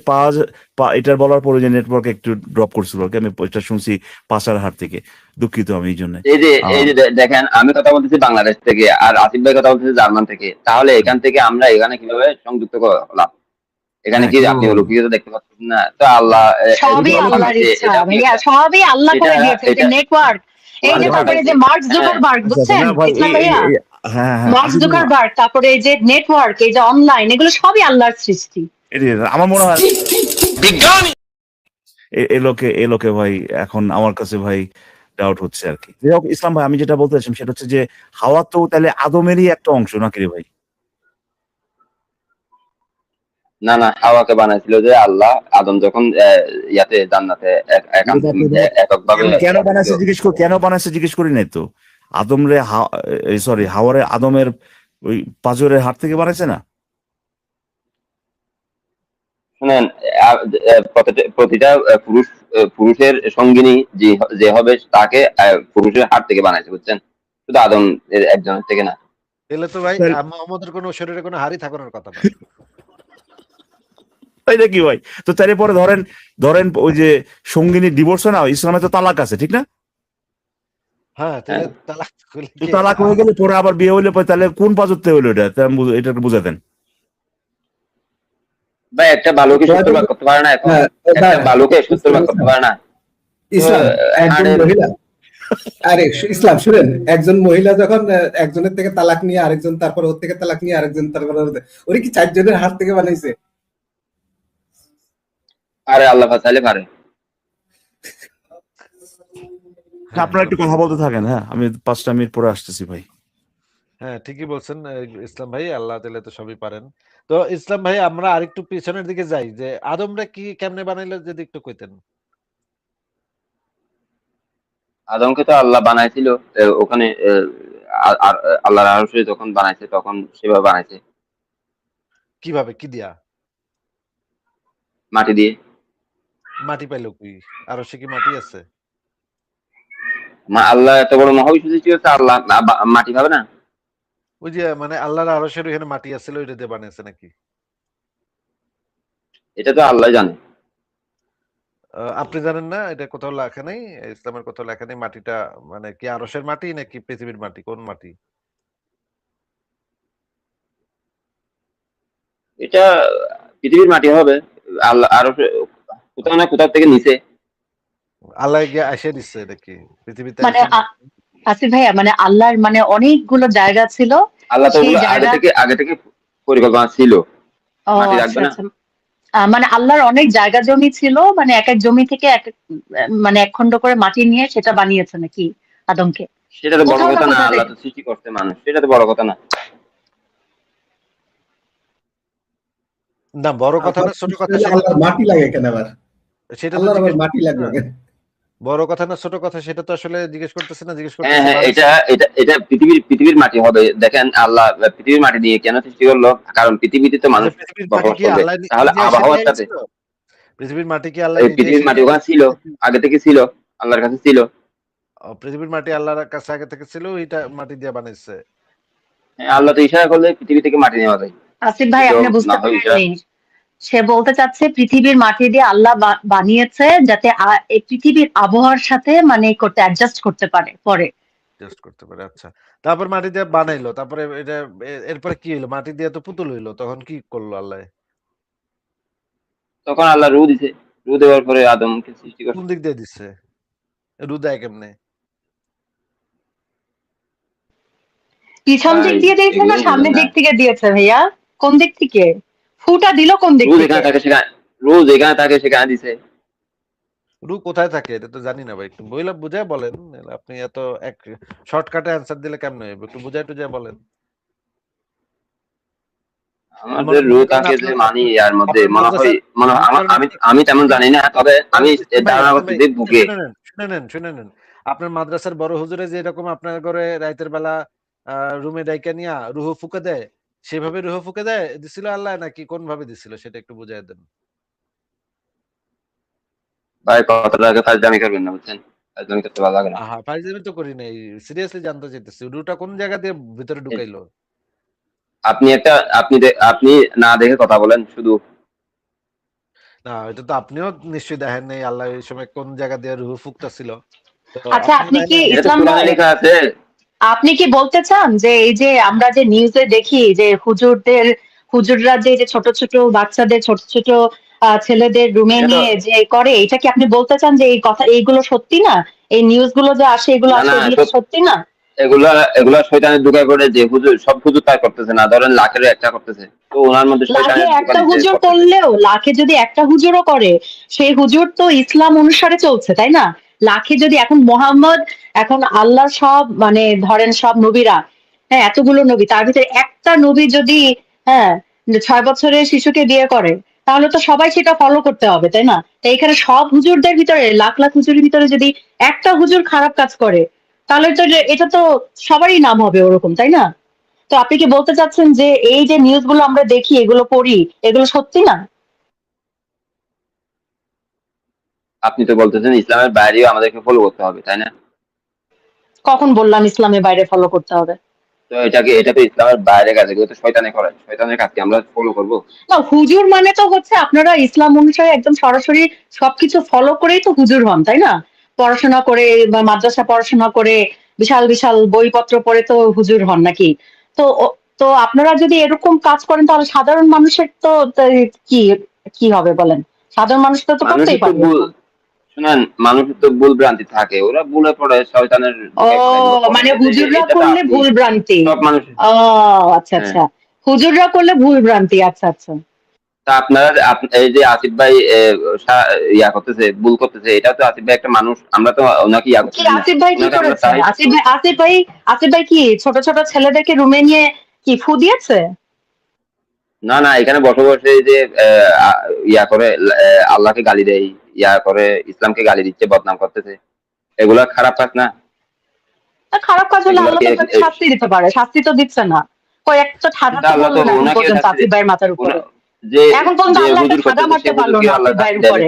এটার বলার পরে যে নেটওয়ার্ক একটু ড্রপ করছিল, ওকে আমি এটা শুনছি পাশার হাট থেকে, দুঃখিত আমি এই জন্য। এই যে দেখেন, আমি কথা বলতেছি বাংলাদেশ থেকে আর আসিফ ভাই কথা বলতেছে জার্মান থেকে, তাহলে এখান থেকে আমরা এখানে কিভাবে সংযুক্ত হলাম? এখানে কি আপনি অলৌকিকতা দেখতে পাচ্ছেন না? তো আল্লাহ সবই আল্লাহর ইচ্ছা ভাইয়া, সবই আল্লাহ করে দিয়েছে। যে নেটওয়ার্ক, এই যে তারপরে যে মার্ক জুকারবার্গ, বুঝছেন ইসলাম ভাইয়া? হ্যাঁ মার্ক জুকারবার্গ, তারপরে এই যে নেটওয়ার্ক, এই যে অনলাইন, এগুলো সবই আল্লাহর সৃষ্টি। আমার মনে হয় এ লোকে ভাই এখন আমার কাছে ভাই ডাউট হচ্ছে আর কি। যাই হোক ইসলাম ভাই, আমি যেটা বলতে চাইছিলাম সেটা হচ্ছে যে হাওয়া তো তাহলে আদমেরই একটা অংশ নাকি রে ভাই? না না, হাওয়াকে বানাইছিল যে আল্লাহ, আদম যখন ইয়াতে জান্নাতে এককভাবে কেন বানাইছে জিজ্ঞেস করি নাই তো। আদম রে সরি হাওয়ারে আদমের ওই পাঁজরের হাত থেকে বানাইছে না? শুনেন, প্রতিটা পুরুষের সঙ্গিনী যে হবে তাকে পুরুষের হাত থেকে বানাইছে, বুঝছেন? শুধু আদম একজনের থেকে না। তাহলে তো ভাই মুহাম্মদের কোনো শরীরে কোনো হাড়ই থাকার কথা না। তাই নাকি ভাই? তো তারপরে পরে ধরেন ওই যে সঙ্গিনী ডিভোর্স হয় না, ইসলামে তো তালাক আছে, ঠিক না? হ্যাঁ, তাহলে তালাক হলে তো কি? তালাক হয়ে গেলে পরে আবার বিয়ে হইলে পরে তাহলে কোন পাঁচরতে হইলো এটা? এটা বুঝাতেন। ভাই একটা বালুকে 70 ভাগ করতে পারে না এখন, হ্যাঁ, একটা বালুকে 70 ভাগ করতে পারে না। ইসলাম একজন হাড়ের- মহিলা, আরে ইসলাম শুনেন, একজন মহিলা যখন একজনের থেকে তালাক নিয়ে আরেকজন, তারপর ওর থেকে তালাক নিয়ে আরেকজন, তারপর ওরে কি 4 জনের হাত থেকে বানাইছে? আরে আল্লাহ চাইলে পারে। আপনারা একটু কথা বলতে থাকেন, হ্যাঁ আমি 5টা মিনিট পরে আসতেছি ভাই। হ্যাঁ, ঠিকই বলছেন ইসলাম ভাই, আল্লাহ তাআলা তো সবই পারেন। তো ইসলাম ভাই, আমরা আরেকটু পিছনের দিকে যাই, যে আদমরা কি কেমনে বানাইলো যদি একটু কইতেন। আদমকে তো আল্লাহ বানাইছিল, ওখানে আল্লাহর আরশে যখন বানাইছে তখন সেভাবে বানাইছে, কিভাবে, কি দিয়া? মাটি দিয়ে। মাটি পাইলো কই? আরো সে কি মাটি আছে? আল্লাহ এত বড় মহাবিশ্ব সৃষ্টি করছে, আল্লাহ মাটি পাবে না? ওই যে মানে আল্লাহর আরশের ওখানে মাটি আছিল, ওইটা দিয়ে বানাইছে নাকি? এটা তো আল্লাহ জানে। আপনি জানেন না? এটা কোথাও লেখা নেই, ইসলামের কোথাও লেখা নেই মাটিটা মানে কি আরশের মাটি নাকি পৃথিবীর মাটি, কোন মাটি? এটা পৃথিবীর মাটি হবে, আল্লাহ আরো কোথাও না কোথাও থেকে নিচে। আল্লাহ গিয়ে আসে দিচ্ছে নাকি পৃথিবীতে? মানে আসিফ ভাইয়া, মানে আল্লাহর মানে অনেকগুলো জায়গা ছিল, আল্লাহ তো সেই ওগুলো জায়গা। আগে থেকে পরিকল্পনা ছিল, ও মাটি আচ্ছা রাখবে না। আচ্ছা। মানে আল্লাহর অনেক জায়গা জমি ছিল, মানে এক এক জমি থেকে এক মানে এক খণ্ড করে মাটি নিয়ে সেটা বানিয়েছে নাকি আদমকে? সেটা তো বড় কোথাও না কথা না, কোথাও আল্লাহ তো সৃষ্টি করতে মানুষ, সেটা তো বড় কথা না। না, বড় কথা না ছোট কথা সেটা আল্লাহর মাটি লাগে কেন আবার? সেটা তো আল্লাহর আবার জিজ্ঞেস মাটি লাগবে করতেছি না। কেন? বড় কথা না ছোট কথা সেটা তো আসলে জিজ্ঞেস করতেছি না, জিজ্ঞেস হ্যাঁ করতেছি হ্যাঁ, মানুষ। এটা এটা এটা পৃথিবীর মাটি হবে। দেখেন আল্লাহ পৃথিবীর মাটি দিয়ে কেন সৃষ্টি করলো, কারণ পৃথিবীতে তো মানুষ পৃথিবীর মাটি বসবাস কি করবে, আল্লাহ তাহলে নিজে এসে আবহাওয়ার দিয়ে সাথে। গেছিল? পৃথিবীর মাটি কি আল্লাহ এই নিজে পৃথিবীর এসে মাটি দিয়ে ওখানে ছিল, গেছিল? আগে থেকে ছিল, আল্লাহর কাছে ছিল। পৃথিবীর মাটি আল্লাহর কাছে আগে থেকে ছিল, এটা মাটি দিয়ে বানাইছে। হ্যাঁ, আল্লাহ তো ইশারা করলে পৃথিবী থেকে মাটি নেওয়া যায়, আসিফ ভাই, কিন্তু আপনি বুঝতে না হয় ইশারা। পারেননি। সে বলতে চাচ্ছে পৃথিবীর মাটি দিয়ে আল্লাহ বানিয়েছে যাতে এই পৃথিবীর আবহাওয়ার সাথে মানে করতে অ্যাডজাস্ট করতে পারে পরে। টেস্ট করতে পারে, আচ্ছা। তারপর মাটি দিয়ে বানাইলো, তারপরে এটা এরপরে কি হইলো? মাটি দিয়ে তো পুতুল হইলো, তখন কি করলো আল্লাহ? তখন আল্লাহ রু দিছে, রু দেওয়ার পরে আদমকে সৃষ্টি কোন করছে। দিক দিয়ে দিচ্ছে? রুদায় কেমনে? পিছন দিক ভাই দিয়ে দিয়েছে এগুলো না বুঝেন সামনের না। দিক থেকে দিয়েছে ভাইয়া? কোন দিক থেকে ফুটা দিল, কোন দিক রু থেকে? যেখানে থাকে সেখানে, রু যেখানে থাকে সেখানে দিছে। রু কোথায় থাকে এটা তো জানি না ভাই, একটু বইলা বুঝায় বলেন। আপনি এত এক শর্টকাটে অ্যান্সার দিলে কেমনে হইব? একটু বুঝায় টুজায় বলেন। আমাদের রু মনে করেন থাকে যে মানি ইয়ার মধ্যে আপনার মনে হয়, আমি আমি তেমন জানি না, তবে আমি ধারণা করছি যে বুকে। শুনে নেন, আপনার মাদ্রাসার বড় হুজুরে যে এরকম আপনার ঘরে রাতের বেলা রুমে ডাইকা নিয়া রুহু ফুকে দেয়, সেভাবে রুহু ফুকে দেয় দিছিল আল্লাহ, নাকি কোন ভাবে দিছিল সেটা একটু বুঝাই দেন। ভাই কথাটা আগে ফাজলামি করবেন না, বুঝছেন? ফাজলামি করতে ভালো লাগে না। আহা, ফাইজলামি তো করি নাই, সিরিয়াসলি জানতে চাইতেছি রুটা কোন জায়গা দিয়ে ভিতরে ঢুকাইলো। আপনি আপনি না দেখে কথা বলেন শুধু। না, এটা তো আপনিও নিশ্চয়ই দেখেন নাই আল্লাহ এই সময় কোন জায়গা দিয়ে রুহু ফুকতাছিল। তো আচ্ছা, আপনি কি এটা তো ইসলাম কোরআনে ভাই, লেখা আছে। আপনি কি বলতে চান যে এই যে আমরা যে নিউজে দেখি যে হুজুররা যে যে ছোট ছোট বাচ্চাদের, ছোট ছোট ছেলেদের রুমে এটা তো নিয়ে যে করে, এটা কি আপনি বলতে চান যে এই কথা, এইগুলো সত্যি না? এই নিউজগুলো যে আসে, এগুলো না আসে, না, এগুলো কি সত্যি না? এগুলা এগুলা শয়তানের ঢুকায় করে, যে হুজুর সব হুজুর তাই করতেছে না, ধরেন লাখের একটা করতেছে, তো ওনার মধ্যে লাখে শয়তানের ঢুকা একটা দিতে হুজুর করতেছে। করলেও, লাখে যদি একটা হুজুরও করে, সেই হুজুর তো ইসলাম অনুসারে চলছে, তাই না? লাখে যদি এখন মোহাম্মদ, এখন আল্লাহর সব মানে ধরেন সব নবীরা, হ্যাঁ এতগুলো নবী, তার ভিতরে একটা নবী যদি, হ্যাঁ 6 বছরের শিশুকে বিয়ে করে, তাহলে তো সবাই সেটা ফলো করতে হবে, তাই না? তো এখানে সব হুজুরদের ভিতরে, লাখ লাখ হুজুরের ভিতরে যদি একটা হুজুর খারাপ কাজ করে, তাহলে তো এটা তো সবারই নাম হবে ওরকম, তাই না? তো আপনি কি বলতে চাচ্ছেন যে এই যে নিউজগুলো আমরা দেখি, এগুলো পড়ি, এগুলো সত্যি না? আপনি তো বলতেছেন ইসলামের বাইরেও আমাদেরকে ফলো করতে হবে, তাই না? কখন বললাম ইসলামের বাইরে ফলো করতে হবে? তো এটা তো ইসলামের বাইরে কাজ, এগুলো তো শয়তানে করে, শয়তানের কাজকে আমরা ফলো করবো। না, হুজুর মানে তো হচ্ছে আপনারা ইসলাম অনুসারে একদম সরাসরি সবকিছু ফলো করেই তো হুজুর হন, তাই না? পড়াশোনা করে বা মাদ্রাসা পড়াশোনা করে বিশাল বিশাল বইপত্র পড়ে তো হুজুর হন নাকি? তো তো তো আপনারা যদি এরকম কাজ করেন তাহলে সাধারণ মানুষের তো কি কি হবে বলেন? সাধারণ মানুষ তো করতেই মানুষের তো পারবে ভুল, এরকম। শুনেন, মানুষের তো ভুল ভ্রান্তি থাকে, ওরা ভুলে পড়ে শয়তানের ও ধোঁকায় পড়ে এগুলো করে, মানে হুজুররা এটা তো করলে আপনি ভুল ভ্রান্তি। সব মানুষ। ও আচ্ছা হ্যাঁ, আচ্ছা, হুজুররা করলে ভুল ভ্রান্তি, আচ্ছা আচ্ছা। তা আপনারা এই যে আসিফ ভাই ইয়া করতেছে, ভুল করতেছে, এটা তো আসিফ ভাই একটা মানুষ, আমরা তো ওনাকে ইয়া কি করতেছি না, আসিফ ভাই কি ওনাকে আমরা করেছে? চাই। আসিফ ভাই কি ছোট ছোট ছেলেদেরকে রুমে নিয়ে কি ফু দিয়েছে? না না, এখানে বসে বসে এই যে ইয়া করে, আল্লাহকে গালি দেয়, ইয়া করে, ইসলামকে গালি দিচ্ছে, বদনাম করতেছে, এগুলা খারাপ কাজ না? তা খারাপ কাজ হলে আল্লাহ এগুলাকে তো তাকে শাস্তি দিতে পারে, শাস্তি তো দিচ্ছে না। কয়েকটা ঠাডা কিন্তু তো আল্লাহ তো বললেন এখন ওনাকে পর্যন্ত শাস্তি আসিফ ভাইয়ের মাথার উপরে। যে এখন পর্যন্ত যে আল্লাহ একটা হুজুর ঠাডা করতেছে সে মারতে পারলো হুজুরকে না আল্লাহ আসিফ শাস্তি ভাইয়ের দেবে। উপরে।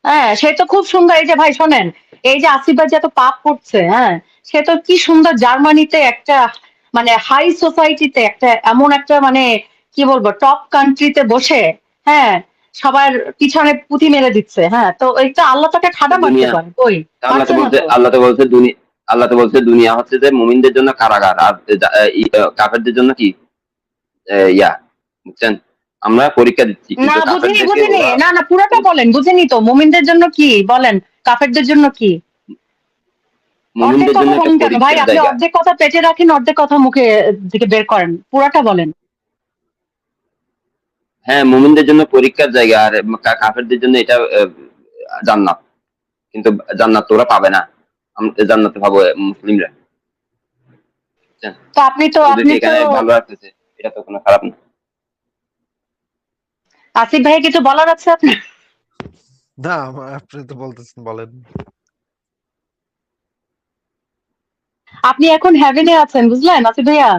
হ্যাঁ, সে তো খুব সুন্দর, এই যে ভাই শোনেন, এই যে আসিফ ভাই যে এত পাপ করছে, হ্যাঁ, সে তো কি সুন্দর জার্মানিতে একটা মানে হাই সোসাইটিতে একটা এমন একটা মানে কি বলবো টপ কান্ট্রিতে বসে, হ্যাঁ, সবার পিছনে পুঁথি মেরে দিচ্ছে, হ্যাঁ, তো এটা আল্লাহ তাকে ঠাডা মারতে দুনিয়া, পারে, কই পারছে না তো। আল্লাহ তো বলছে দুনিয়া হচ্ছে যে মুমিনদের জন্য কারাগার, আর কাফেরদের জন্য কি ইয়া, বুঝছেন? আমরা পরীক্ষা দিচ্ছি, না কিন্তু বুঝিনি কাফেরদেরকে বুঝিনি, ওরা না না পুরোটা বলেন, বুঝিনি তো, মুমিনদের জন্য কি বলেন, কাফেরদের জন্য কি? অর্ধেক মুমিনদের কথা জন্য একটা বলেন কেন ভাই? পরীক্ষার আপনি জায়গা। অর্ধেক কথা পেটে রাখেন, অর্ধেক কথা মুখে থেকে বের করেন, পুরাটা বলেন। হ্যাঁ, মুমিনদের জন্য পরীক্ষার জায়গা, আর কাফেরদের জন্য এটা জান্নাত। কিন্তু জান্নাত তো ওরা পাবে না, আমরা জান্নাতে পাবো মুসলিমরা, বুঝছেন? তো আপনি তো ওদেরকে এখানে ভালো রাখতেছে, এটা তো কোনো খারাপ না। আসিফ ভাই কিছু বলার আছে আপনার? না, আপনি তো বলতেছেন, বলেন। আপনি এখন হ্যাভেনে আছেন বুঝলেন আসিফ ভাইয়া।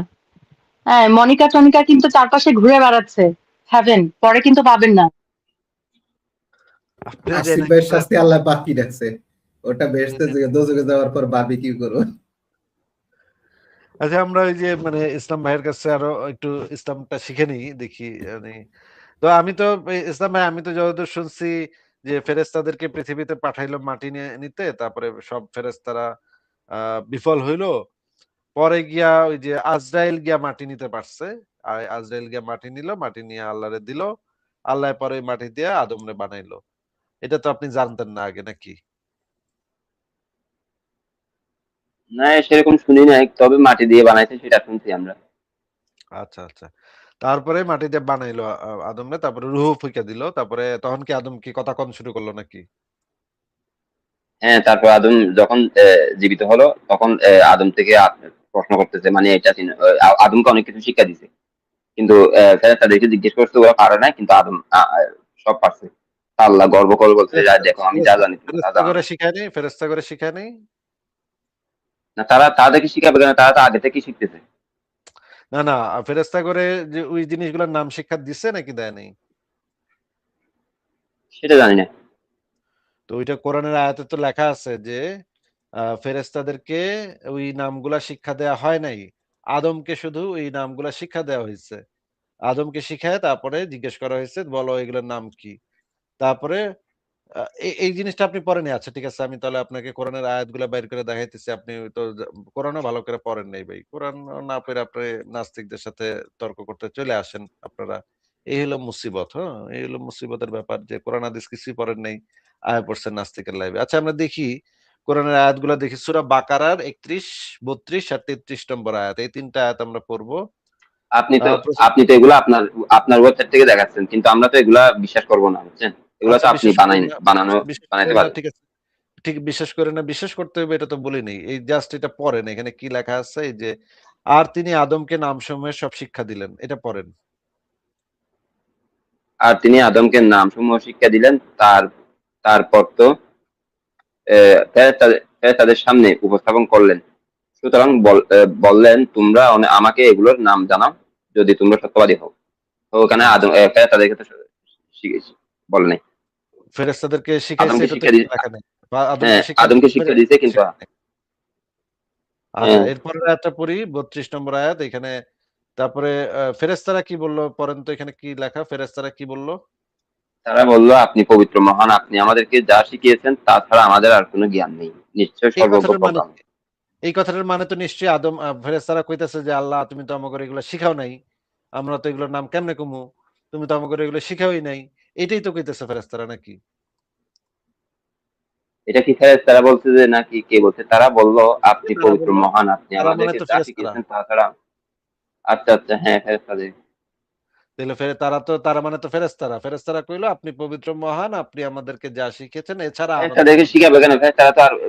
হ্যাঁ, মনিকা টনিকা কিন্তু চারপাশে ঘুরে বেড়াচ্ছে, হ্যাভেন পরে কিন্তু পাবেন না। আপনি যে আসিফ ভাইয়ের শাস্তি আল্লাহ বাকি রাখছে, ওটা বেহেশতে দোজখে যাওয়ার পর ভাবি কি করবো। আচ্ছা, আমরা ওই যে মানে ইসলাম ভাইয়ের কাছে আরো একটু ইসলামটা শিখে নিই, দেখি মানে। তো আমি তো ইসলাম ভাই, আমি তো যতদূর শুনছি যে ফেরেশতাদেরকে পৃথিবীতে পাঠাইলো মাটি নিয়ে নিতে, তারপরে সব ফেরেশতারা বিফল হইলো। পরে গিয়া ওই যে আজরাইল গিয়া মাটি নিতে পারছে, আর আজরাইল গিয়া মাটি নিল, মাটি নিয়ে আল্লাহরে দিল, আল্লাহ পরে ওই মাটি দিয়ে আদমরে বানাইলো। এটা তো আপনি জানতেন না আগে নাকি? না, সেরকম শুনি নাই, তবে মাটি দিয়ে বানাইছে সেটা শুনছি আমরা। আচ্ছা আচ্ছা, তারপরে মাটি দিয়ে বানাইলো আদমরে, তারপরে রুহ ফুঁকে দিল, তারপরে তখন কি আদম কি কথা কন শুরু করলো নাকি? হ্যাঁ, তারপর আদম যখন জীবিত হলো, তখন আদম থেকে প্রশ্ন করতেছে, মানে এটা আদমকে অনেক কিছু শিক্ষা দিছে, কিন্তু তাদেরকে জিজ্ঞেস করতে ওরা পারে না, কিন্তু আদম সব পারছে। আল্লাহ গর্ব করে বলছে, যা দেখো আমি যা জানি তুমি তা ফেরেশতা জানো করে না। শিখায়নি, ফেরেশতা করে শিখায়নি। না, তারা তাদেরকে শিখাবে কেন? তারা তো আগে থেকে শিখতেছে। না না, ফেরেশতা করে যে ওই জিনিসগুলোর নাম শিক্ষা দিচ্ছে নাকি দেয় নাই? সেটা জানি না। তো ওইটা কোরআনের আয়াতে তো লেখা আছে যে ফেরেশতাদেরকে ওই নামগুলা শিক্ষা দেয়া হয় নাই, আদমকে শুধু ওই নামগুলা শিক্ষা দেওয়া হয়েছে। আদমকে শিখায় তারপরে জিজ্ঞেস করা হয়েছে, বলো এগুলোর নাম কি। তারপরে এই জিনিসটা আপনি পড়েননি। আচ্ছা ঠিক আছে, আমি তাহলে আপনাকে কোরআনের আয়াতগুলা বাইর করে দেখাইতেছি। আপনি তো কোরআনও ভালো করে পড়েন নাই ভাই। কোরআন না পড়ে আপনি নাস্তিকদের সাথে তর্ক করতে চলে আসেন আপনারা। এই হলো মুসিবত, হ্যাঁ? এই হলো মুসিবতের ব্যাপার যে কোরআন হাদিস কিছুই পড়েন নাই। আয়া পড়ছেন নাস্তিকের লাইভে। আচ্ছা আমরা দেখি কোরআনের আয়াতগুলা দেখি। সূরা বাকারার ৩১, ৩২ আর ৩৩ নম্বর আয়াত। এই ৩ টা আয়াত আমরা পড়বো। আপনি আ তো প্রস আপনি তো এগুলা আপনার আপনার ওয়েবসাইট থেকে দেখাচ্ছেন, কিন্তু আমরা তো এগুলা বিশ্বাস করবো না, বুঝছেন? এগুলা আচ্ছা তো আপনি বিশ্বাস করি না, বিশ্বাস বানাইতে করি না, পারেন। ঠিক আছে। ঠিক বিশ্বাস করে না, বিশ্বাস করতে হবে এটা তো বলি নাই। এই জাস্ট এটা পড়েন। এখানে কি লেখা আছে এই যে, আর তিনি আদমকে নামসমূহের সব শিক্ষা দিলেন। এটা পড়েন। আর তিনি আদমকে নামসমূহ শিক্ষা দিলেন, তারপর তো ফেরেশতাদের সামনে উপস্থাপন করলেন। সুতরাং বললেন, তোমরা আমাকে এগুলোর নাম জানাও, যদি তোমরা সত্যবাদী হও। তো ওখানে আদম আচ্ছা। ফেরেশতাদেরকে তো শিখেছি, বলে নাই। ফেরেশতাদেরকে শিখাইছে আদমকে এটা তো শিক্ষা এখানে দিয়েছে। লেখা নেই। বা হ্যাঁ, আদমকে শিক্ষা আদমকে দিয়েছে শিক্ষা দিয়েছে, কিন্তু শিখায় নাই। আচ্ছা হ্যাঁ, এরপরের আয়াতটা পড়ি, ৩২ নম্বর আয়াত। এখানে তারপরে ফেরেশতারা কি বলল পড়েন তো, এখানে কি লেখা? ফেরেশতারা কি বলল? তারা বলল, আপনি পবিত্র মহান, আপনি আমাদেরকে যা শিখিয়েছেন তা ছাড়া আমাদের আর কোনো জ্ঞান নেই, নিশ্চয় এই সর্বজ্ঞ কথাটার মানে প্রজ্ঞাময়। কি? এই কথাটার মানে তো নিশ্চয়ই আদম ফেরেশতারা কইতেছে যে আল্লাহ তুমি তো আমাকে এগুলো শিখাও নাই, আমরা তো এগুলোর নাম কেমনে কমু, তুমি তো আমাকে এগুলো শিখাওই নাই, এটাই তো কইতেছে ফেরেশতারা নাকি? এটা কি ফেরেশতারা বলছে যে নাকি কে বলছে? তারা বললো আপনি তারা পবিত্র বললো, মহান, আপনি তারা মানে আমাদেরকে তো যা ফেরেশতারা। শিখিয়েছেন তা ছাড়া। আচ্ছা আচ্ছা, হ্যাঁ ফেরেশতাদের। তাইলে তারা মানে তো ফেরেশতারা। ফেরেশতারা কইলো আপনি পবিত্র মহান, আপনি আমাদেরকে যা শিখিয়েছেন এছাড়া আমাদের ফেরেশতাদেরকে কোনো শিখাবে কেন?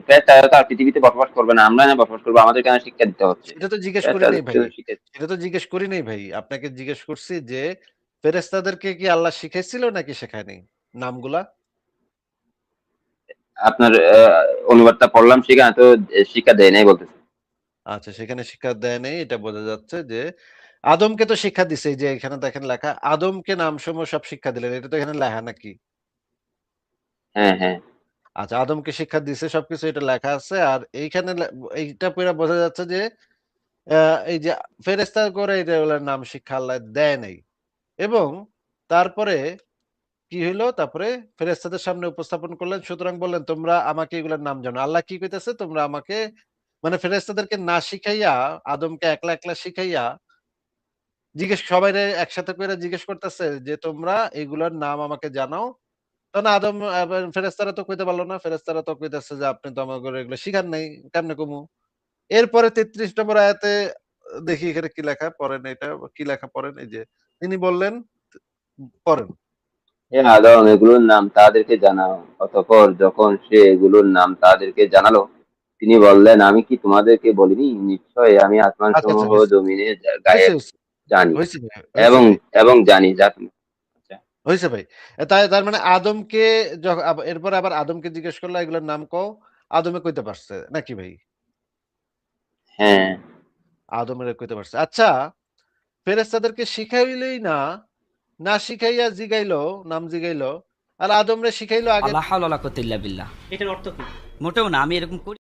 ফেরেশতারা তো আর পৃথিবীতে বসবাস করবে না, আমরা না বসবাস করবো, আমাদের কেন শিক্ষা দিতে হচ্ছে? সেটা তো জিজ্ঞেস করি নাই ফেরেশতাদেরকে ভাই। শিক্ষা। সেটা তো জিজ্ঞেস করি নাই ভাই। আপনাকে জিজ্ঞেস করছি যে ফেরেশতাদেরকে কি আল্লাহ শিখাইছিল নাকি শেখায় নাই নামগুলা? আপনার অনুবাদটা পড়লাম, সেখানে তো শিক্ষা দেয় নাই বলতেছে। আচ্ছা, সেখানে শিক্ষা দেয় নাই, এটা বোঝা যাচ্ছে যে আদমকে তো শিক্ষা দিছে। এই যে এখানে দেখেন লেখা, আদমকে নামসমূহ সব শিক্ষা দিলেন। এটা তো এখানে লেখা নাকি? হ্যাঁ হ্যাঁ। আচ্ছা, আদমকে শিক্ষা দিছে সবকিছু, এটা লেখা আছে। আর এইখানে এইটা পইড়া বোঝা যাচ্ছে যে আ এই যে ফেরেশতা করে এগুলার নাম শিক্ষা আল্লাহ দেয় নাই। এবং তারপরে কি হইলো? তারপরে ফেরেশতাদের সামনে উপস্থাপন করলেন। সুতরাং বললেন, "তোমরা আমাকে এগুলার নাম জানো।" আল্লাহ কি কইতেছে? তোমরা আমাকে মানে ফেরেশতাদেরকে না শিখাইয়া, আদমকে একলা, একলা শিখাইয়া সবাইরে একসাথে কইরা জিজ্ঞেস করতেছে যে, "তোমরা এগুলার নাম আমাকে জানাও।" তখন আদম ফেরেশতারা তো কইতে পারল না। ফেরেশতারা তো কইতেছে যে, "আপনি তো আমাগরে এগুলো শিখান নাই। কেমনে কমু?" এরপরে ৩৩ নম্বর আয়াতে দেখি এখানে কি লেখা? পড়েন এটা। কি লেখা পড়েন? এই যে তিনি বললেন, পড়েন। হে আদম, এগুলোর নাম তাদেরকে জানাও। অতঃপর যখন সে এগুলোর নাম তাদেরকে জানালো, তিনি বললেন, আমি কি তোমাদেরকে বলিনি? নিশ্চয় আমি আসমান আচ্ছা, আচ্ছা, সমূহ হইছে। জমিনের হইছে, গায়েব হইছে। জানি, হইছে ভাই, হইছে এবং ভাই। এবং জানি যা তুমি। আচ্ছা। হইছে ভাই। তার মানে আদমকে এরপরে আবার আদমকে জিজ্ঞেস করল, "এগুলোর নাম কও।" আদমে কইতে পারছে। নাকি ভাই? হ্যাঁ। আদমের কইতে পারছে। আচ্ছা, ফেরেশতাদেরকে শিখাইলই না, না শিখাইয়া জিগাইলো, নাম জিগাইলো। আর আদমরে শিখাইলো আগে। আল্লাহ হাওলা ওয়ালা কুওয়াতা ইল্লা বিল্লাহ। এটার অর্থ কি? মোটেও না, আমি এরকম করি।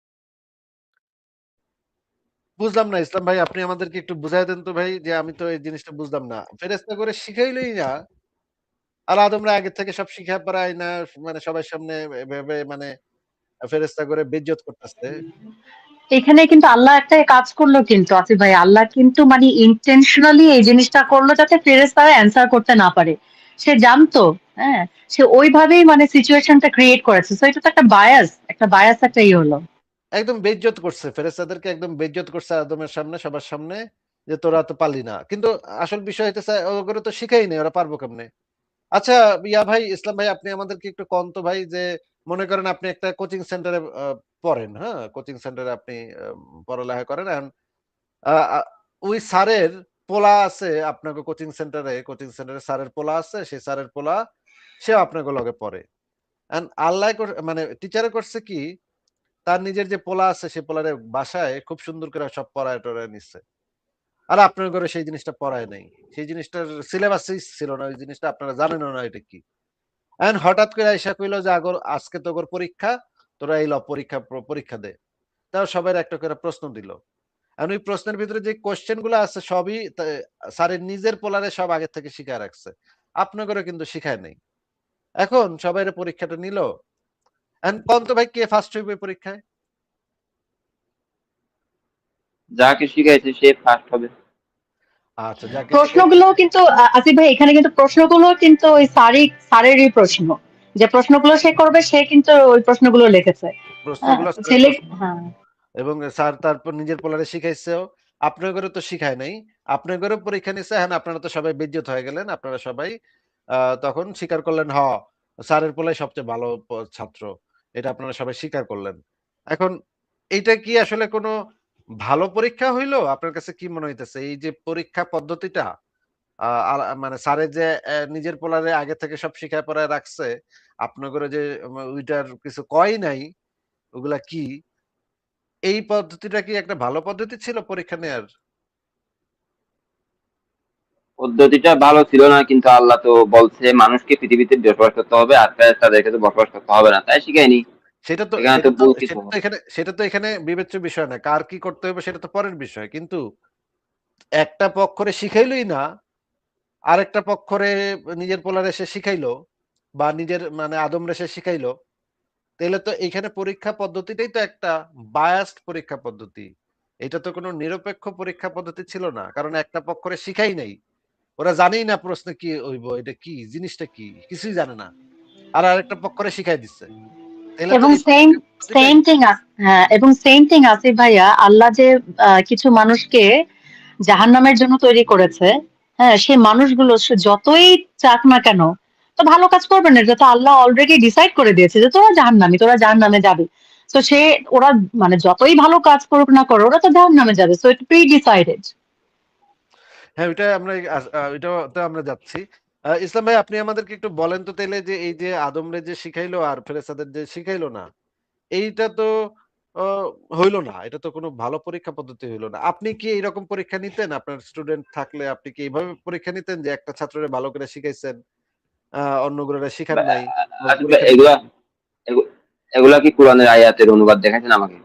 বুঝলাম না ইসলাম ভাই, আপনি আমাদেরকে একটু বুঝায় দেন তো ভাই, যে আমি তো এই জিনিসটা বুঝলাম না। ফেরেশতা করে শিখাইলই না। আর আদমরা আগে থেকে সব শিখা পড়ায় না, মানে সবার সামনে এভাবে মানে ফেরেশতা করে বেইজ্জত করতেছে। এখানে কিন্তু আল্লাহ একটা কাজ করলো কিন্তু আসিফ ভাই। আল্লাহ কিন্তু মানে ইনটেনশনালি এই জিনিসটা করলো যাতে ফেরেশতারা অ্যানসার করতে না পারে। সে জানতো, হ্যাঁ? সে ওইভাবেই মানে সিচুয়েশনটা ক্রিয়েট করেছে। সো এটা তো একটা বায়াস একটা হলো। একদম বেইজ্জত করছে। ফেরেশতাদেরকে একদম বেইজ্জত করছে আদমের সামনে, সবার সামনে, যে তোরা তো পারলি না। কিন্তু আসল বিষয় হইতেছে ওগুলো তো শিখাই নাই, ওরা পারবো কেমনে? আচ্ছা, ভাই ইসলাম ভাই, আপনি আমাদেরকে একটু কন তো ভাই, যে মনে করেন আপনি একটা কোচিং সেন্টারে পড়েন, হ্যাঁ? কোচিং সেন্টারে আপনি পড়ালেখা করেন। এখন আ আ ওই স্যারের পোলা আছে আপনাকে কোচিং সেন্টারে স্যারের পোলা আছে। সেই স্যারের পোলা সেও আপনাকে লগে পড়ে। আল্লাহ মানে টিচারে করছে কি, তার নিজের যে পোলা আছে সে পোলারে বাসায় খুব সুন্দর করে সব পড়ায়-টরায় নিচ্ছে। আর আপনার ঘরে সেই জিনিসটা পড়ায় নাই। সেই জিনিসটার সিলেবাসেই ছিল না। ওই জিনিসটা আপনারা জানেনও না এটা কি। হঠাৎ করে আইসা কইলো যে, আজকে তোগর পরীক্ষা, তোরা এই ল পরীক্ষা দে।" তাও সবার একটা করে প্রশ্ন দিল। ওই প্রশ্নের ভিতরে যে কোয়েশ্চেন গুলো আছে সবই স্যারের নিজের পোলারে সব আগে থেকে শিখায় রাখছে। আপনাদেরও কিন্তু শিখায় নাই। এখন সবাইরে পরীক্ষাটা নিল। কোন তো ভাই, কে ফার্স্ট হইবে পরীক্ষায়? যাকে শিখাইছে সে ফার্স্ট হবে। আচ্ছা, যাকে শিখাইছে প্রশ্নগুলো কিন্তু আসিফ ভাই, এখানে কিন্তু প্রশ্নগুলো কিন্তু ওই স্যারেরই প্রশ্ন। যে প্রশ্নগুলো সে করবে সে কিন্তু ওই প্রশ্নগুলো লিখেছে। হ্যাঁ, প্রশ্নগুলো স্যারের ছেলে, প্রশ্ন। হ্যাঁ। এবং স্যার তারপর নিজের পোলারে শিখাইছেও। আপনাদেরও তো শিখায় নাই। আপনাদেরও পরীক্ষা নিছে। এখন আপনারা তো সবাই বেইজ্জত হয়ে গেলেন। আপনারা সবাই তখন স্বীকার করলেন, স্যারের পোলাই সবচেয়ে ভালো ছাত্র। এটা আপনারা সবাই স্বীকার করলেন। এখন এইটা কি আসলে কোনো ভালো পরীক্ষা হইলো? আপনার কাছে কি মনে হইতেছে? এই যে পরীক্ষা পদ্ধতিটা, আ মানে স্যারের যে নিজের পোলারে আগে থেকে সব শিখায় পড়ায় রাখছে, আপনাদেরও যে ওইটার কিছু কয়ই নাই, ওগুলা কি? এই পদ্ধতিটা কি একটা ভালো পদ্ধতি ছিল পরীক্ষা নেয়ার? পদ্ধতিটা ভালো ছিল না, কিন্তু আল্লাহ তো বলছে মানুষকে পৃথিবীতে বসবাস করতে হবে, আর ফেরেশতাদেরকে তো বসবাস করতে হবে না, তাই শিখায়নি। সেটা তো এখানে তো সেটা তো ভুল কিছু। সেটা তো এখানে বিবেচ্য বিষয় না। কার কি করতে হবে সেটা তো পরের বিষয়। কিন্তু একটা পক্ষরে শিখাইলই না, আরেকটা পক্ষরে নিজের পোলারে সে শিখাইলো, বা নিজের মানে আদমরে সে শিখাইলো। তাইলে তো এইখানে পরীক্ষা পদ্ধতিটাই তো একটা বায়াসড পরীক্ষা পদ্ধতি। এটা তো কোনো নিরপেক্ষ পরীক্ষা পদ্ধতি ছিল না, কারণ একটা পক্ষরে শিখাই নাই, ওরা জানেই না প্রশ্ন কি হইব, এটা কি জিনিসটা কি কিছুই জানে না, আর আরেকটা পক্ষরে শিখাই দিচ্ছে, তাহলে তো এবং এই সেম পদ্ধতিটাই সেম থিং হ্যাঁ, এবং সেম থিং আসিফ ভাইয়া, আল্লাহ যে কিছু মানুষকে জাহান্নামের জন্য তৈরি করেছে, হ্যাঁ, সেই মানুষগুলো সে যতই চাক না কেন, তো ভালো কাজ করবে না, এটা তো আল্লাহ অলরেডি ডিসাইড করে দিয়েছে যে তোরা জাহান্নামে যাবে। তো ওরা মানে যতই ভালো কাজ করুক না করো, ওরা তো জাহান্নামে যাবে, সো ইট প্রি ডিসাইডেড। হ্যাঁ, ওইটা আমরা ওইটাতে আমরা যাচ্ছি। ইসলাম ভাই, আপনি আমাদেরকে একটু বলেন তো তাইলে, যে এই যে আদমরে যে শিখাইলো আর ফেরেশতাদের যে শিখাইলো না, এইটা তো হইলো না, এটা তো কোনো ভালো পরীক্ষা পদ্ধতি হইলো না। আপনি কি এরকম পরীক্ষা নিতেন? আপনার স্টুডেন্ট থাকলে আপনি কি এইভাবে পরীক্ষা নিতেন যে একটা ছাত্ররে ভালো করে শিখাইছেন, অন্যগুলোরে শিখান নাই, আসলে পরীক্ষা নিতেন? এগুলা এগু- এগুলা কি কোরআনের আয়াতের অনুবাদ দেখাচ্ছেন আমাকে?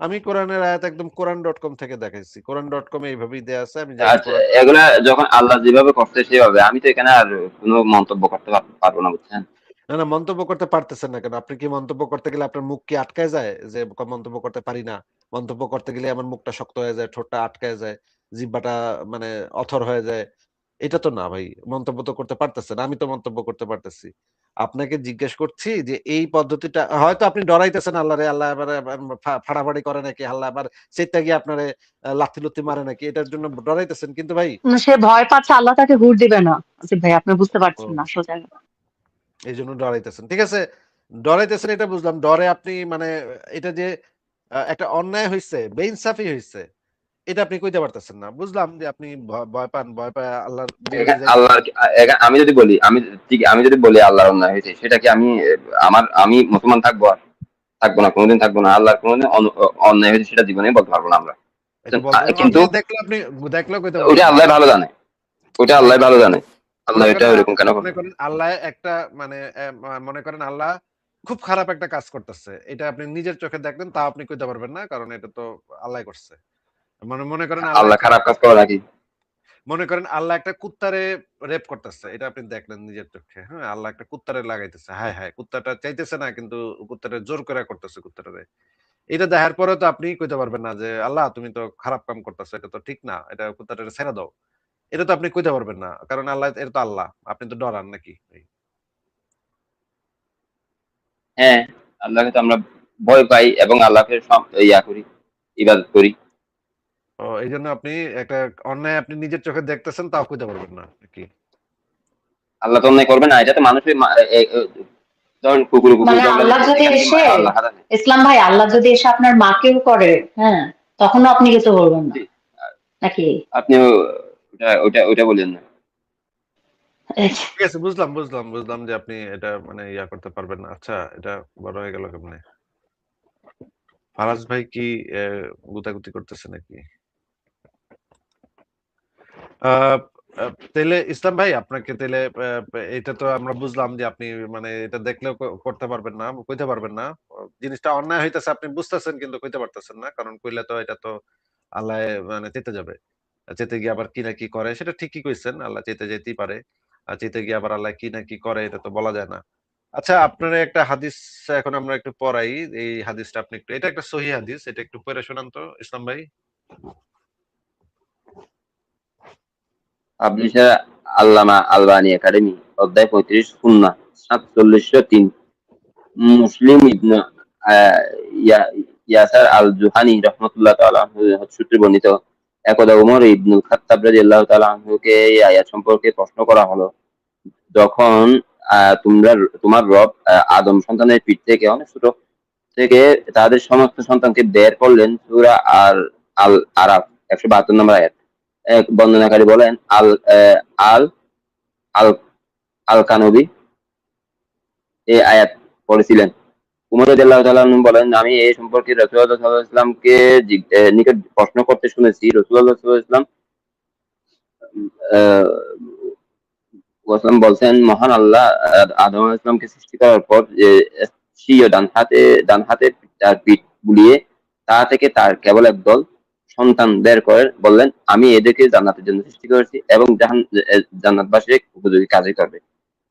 আমি কোরআনের আয়াত একদম কোরআন.com থেকে দেখাইছি। কোরআন.com এ এইভাবেই দেয়া আছে। আমি জাস্ট আচ্ছা, এগুলা যখন আল্লাহ যেভাবে করতে সেভাবে, আমি তো এখানে আর কোনো মন্তব্য করতে পারবো না, বুঝছেন? না, না, মন্তব্য করতে পারতেছেন না কেন? আপনি কি মন্তব্য করতে গেলে আপনার মুখ কি আটকায় যায়? যে মন্তব্য করতে পারি না। মন্তব্য করতে গেলে আমার মুখটা শক্ত হয়ে যায়, ঠোঁটটা আটকায় যায়, জিহ্বাটা মানে অথর হয়ে যায়। এটা তো না ভাই। মন্তব্য তো করতে পারতেছেন। আমি তো মন্তব্য করতে পারতেছি। আপনাকে জিজ্ঞেস করছি যে এই পদ্ধতিটা হয়তো আপনি ডরাইতেছেন আল্লাহরে, আল্লাহ এবারে আবার ফাড়াফাড়ি করে নাকি, আল্লাহ আবার সেইটা গিয়ে আপনারে লাথি-লুথি মারে নাকি, এটার জন্য ডরাইতেছেন। কিন্তু ভাই, সে ভয় পাচ্ছে আল্লাহ তাকে হুর দিবে না। আসিফ ভাই, আপনি বুঝতে পারছেন ও না সোজা। এইজন্য ডরাইতেছেন। ঠিক আছে। ডরাইতেছেন এটা বুঝলাম। ডরে আপনি মানে এটা যে একটা অন্যায় হইছে, বেইনসাফি হইছে, এটা আপনি কইতে পারতেছেন না। বুঝলাম যে আপনি ভয় পান, ভয় পায় আল্লাহর বিরুদ্ধে যাইতে চান। আল্লাহর আমি যদি বলি, আমি যদি বলি আল্লাহর অন্যায় হয়েছে, সেটা কি আমি মুসলমান থাকবো? আর থাকবো না, কোনোদিন থাকবো না। আল্লাহর কোনোদিন অন্যায় হয়েছে সেটা জীবনে বলতে পারবো না আমরা। এটা বলতে কিন্তু আপনি দেখলেও কইতে ওইটা পারবেন না। আল্লাহ ভালো জানে, ওইটা আল্লাহ দেখেন, ভালো জানে আল্লাহ মনে এটা করেন ওইরকম কেন মনে করবে। করেন আল্লাহ একটা মানে মনে করেন আল্লাহ খুব খারাপ একটা কাজ করতেছে। এটা আপনি নিজের চোখে দেখলেন, তাও আপনি কইতে পারবেন না, কারণ এটা তো আল্লাহ করছে। মানে মনে করেন আল্লাহ আল্লাহ একটা খারাপ কাজ করে নাকি? মনে করেন আল্লাহ একটা কুত্তারে রেপ করতেছে, এটা আপনি দেখলেন নিজের চোখে। হ্যাঁ, আল্লাহ একটা কুত্তারে লাগাইতেছে, হায় হায়, কুত্তাটা চাইতেছে না কিন্তু কুত্তাটা জোর করে করতেছে কুত্তাটারে। এটা দেখার পরে তো আপনি কইতে পারবেন না যে আল্লাহ তুমি তো খারাপ কাম করতেছো, এটা তো ঠিক না, এটা কুত্তাটারে ছেড়ে দাও। এটা তো আপনি কইতে পারবেন না, কারণ আল্লাহ, এটা তো আল্লাহ, আপনি তো ডরান নাকি? হ্যাঁ, আল্লাহকে তো আমরা ভয় পাই এবং আল্লাহকে সব করি, ইবাদত করি। ও, এই জন্য আপনি একটা অন্যায় আপনি নিজের চোখে দেখতেছেন, তাও কইতে পারবেন না নাকি? আল্লাহ তো অন্যায় করবে না, এটা তো মানুষের ধরেন কুকুর কুকুর মানে ঝগড়া আল্লাহ দিচ্ছে, যদি এখানে কি এসে, আল্লাহ হারাবে? ইসলাম ভাই, আল্লাহ যদি এসে আপনার মাকেও করে, হ্যাঁ, তখনও আপনি কিছু বলবেন না নাকি? আপনি ওটা ওটা ওটা বলেন না। ঠিক আছে, বুঝলাম বুঝলাম বুঝলাম যে আপনি এটা মানে করতে পারবেন না। আচ্ছা, এটা বড় হয়ে গেল কেমনে? ফারাজ ভাই কি গুতাগুতি করতেছে নাকি? আহ তাইলে ইসলাম ভাই, আপনাকে তাইলে এটা তো আমরা বুঝলাম যে আপনি মানে এটা দেখলেও করতে পারবেন না, কইতে পারবেন না। জিনিসটা অন্যায় হইতেছে আপনি বুঝতেছেন, কিন্তু কইতে পারতেছেন না, কারণ কইলে তো এটা তো আল্লাহ মানে চেতে যাবে। চেতে গিয়ে আবার কি না কি করে, সেটা ঠিকই কইছেন, আল্লাহ চেতে যেতেই পারে। আর চেতে গিয়ে আবার আল্লাহ কি না কি করে, এটা তো বলা যায় না। আচ্ছা, আপনার একটা হাদিস এখন আমরা একটু পড়াই। এই হাদিসটা আপনি একটু, এটা একটা সহিহ হাদিস, এটা একটু পড়ে শোনান তো ইসলাম ভাই। পাবলিশার আল্লামা আলবানী একাডেমি, অধ্যায় 35, সুন্নাহ 4703। মুসলিম ইবনে আহ, ইয়াসার আল জুহানি রাহমাতুল্লাহ তাআলা সূত্রে বর্ণিত, একদা ওমর ইবনুল খাত্তাব রাদিয়াল্লাহু তাআলা আনহুকে এই আয়াত সম্পর্কে প্রশ্ন করা হলো, যখন তোমার রব আদম সন্তানের পিঠ থেকে, অনেক ছোট থেকে, তাদের সমস্ত সন্তানকে বের করলেন। সূরা আর আল আরাফ 172 নম্বর আয়াত। এক বর্ণনাকারী বলেন, আল আল আল আল কানবী এই আয়াত পড়েছিলেন। উমর রাদিয়াল্লাহু তাআলা আনহু বলেন, আমি এই সম্পর্কে রাসূলুল্লাহ সাল্লাল্লাহু আলাইহি ওয়াসাল্লামকে নিকট প্রশ্ন করতে শুনেছি। রাসূলুল্লাহ সাল্লাল্লাহু আলাইহি ওয়াসাল্লাম বলছেন, মহান আল্লাহ আদম আলাইহিস সালামকে সৃষ্টি করার পর স্বীয় ডান হাতে তার পিঠ বুলিয়ে তা থেকে তার কেবল একদল সন্তান বের করে বললেন, আমি এদেরকে জান্নাতের জন্য সৃষ্টি করেছি এবং জান্নাতবাসীর উপযোগী কাজে করবে।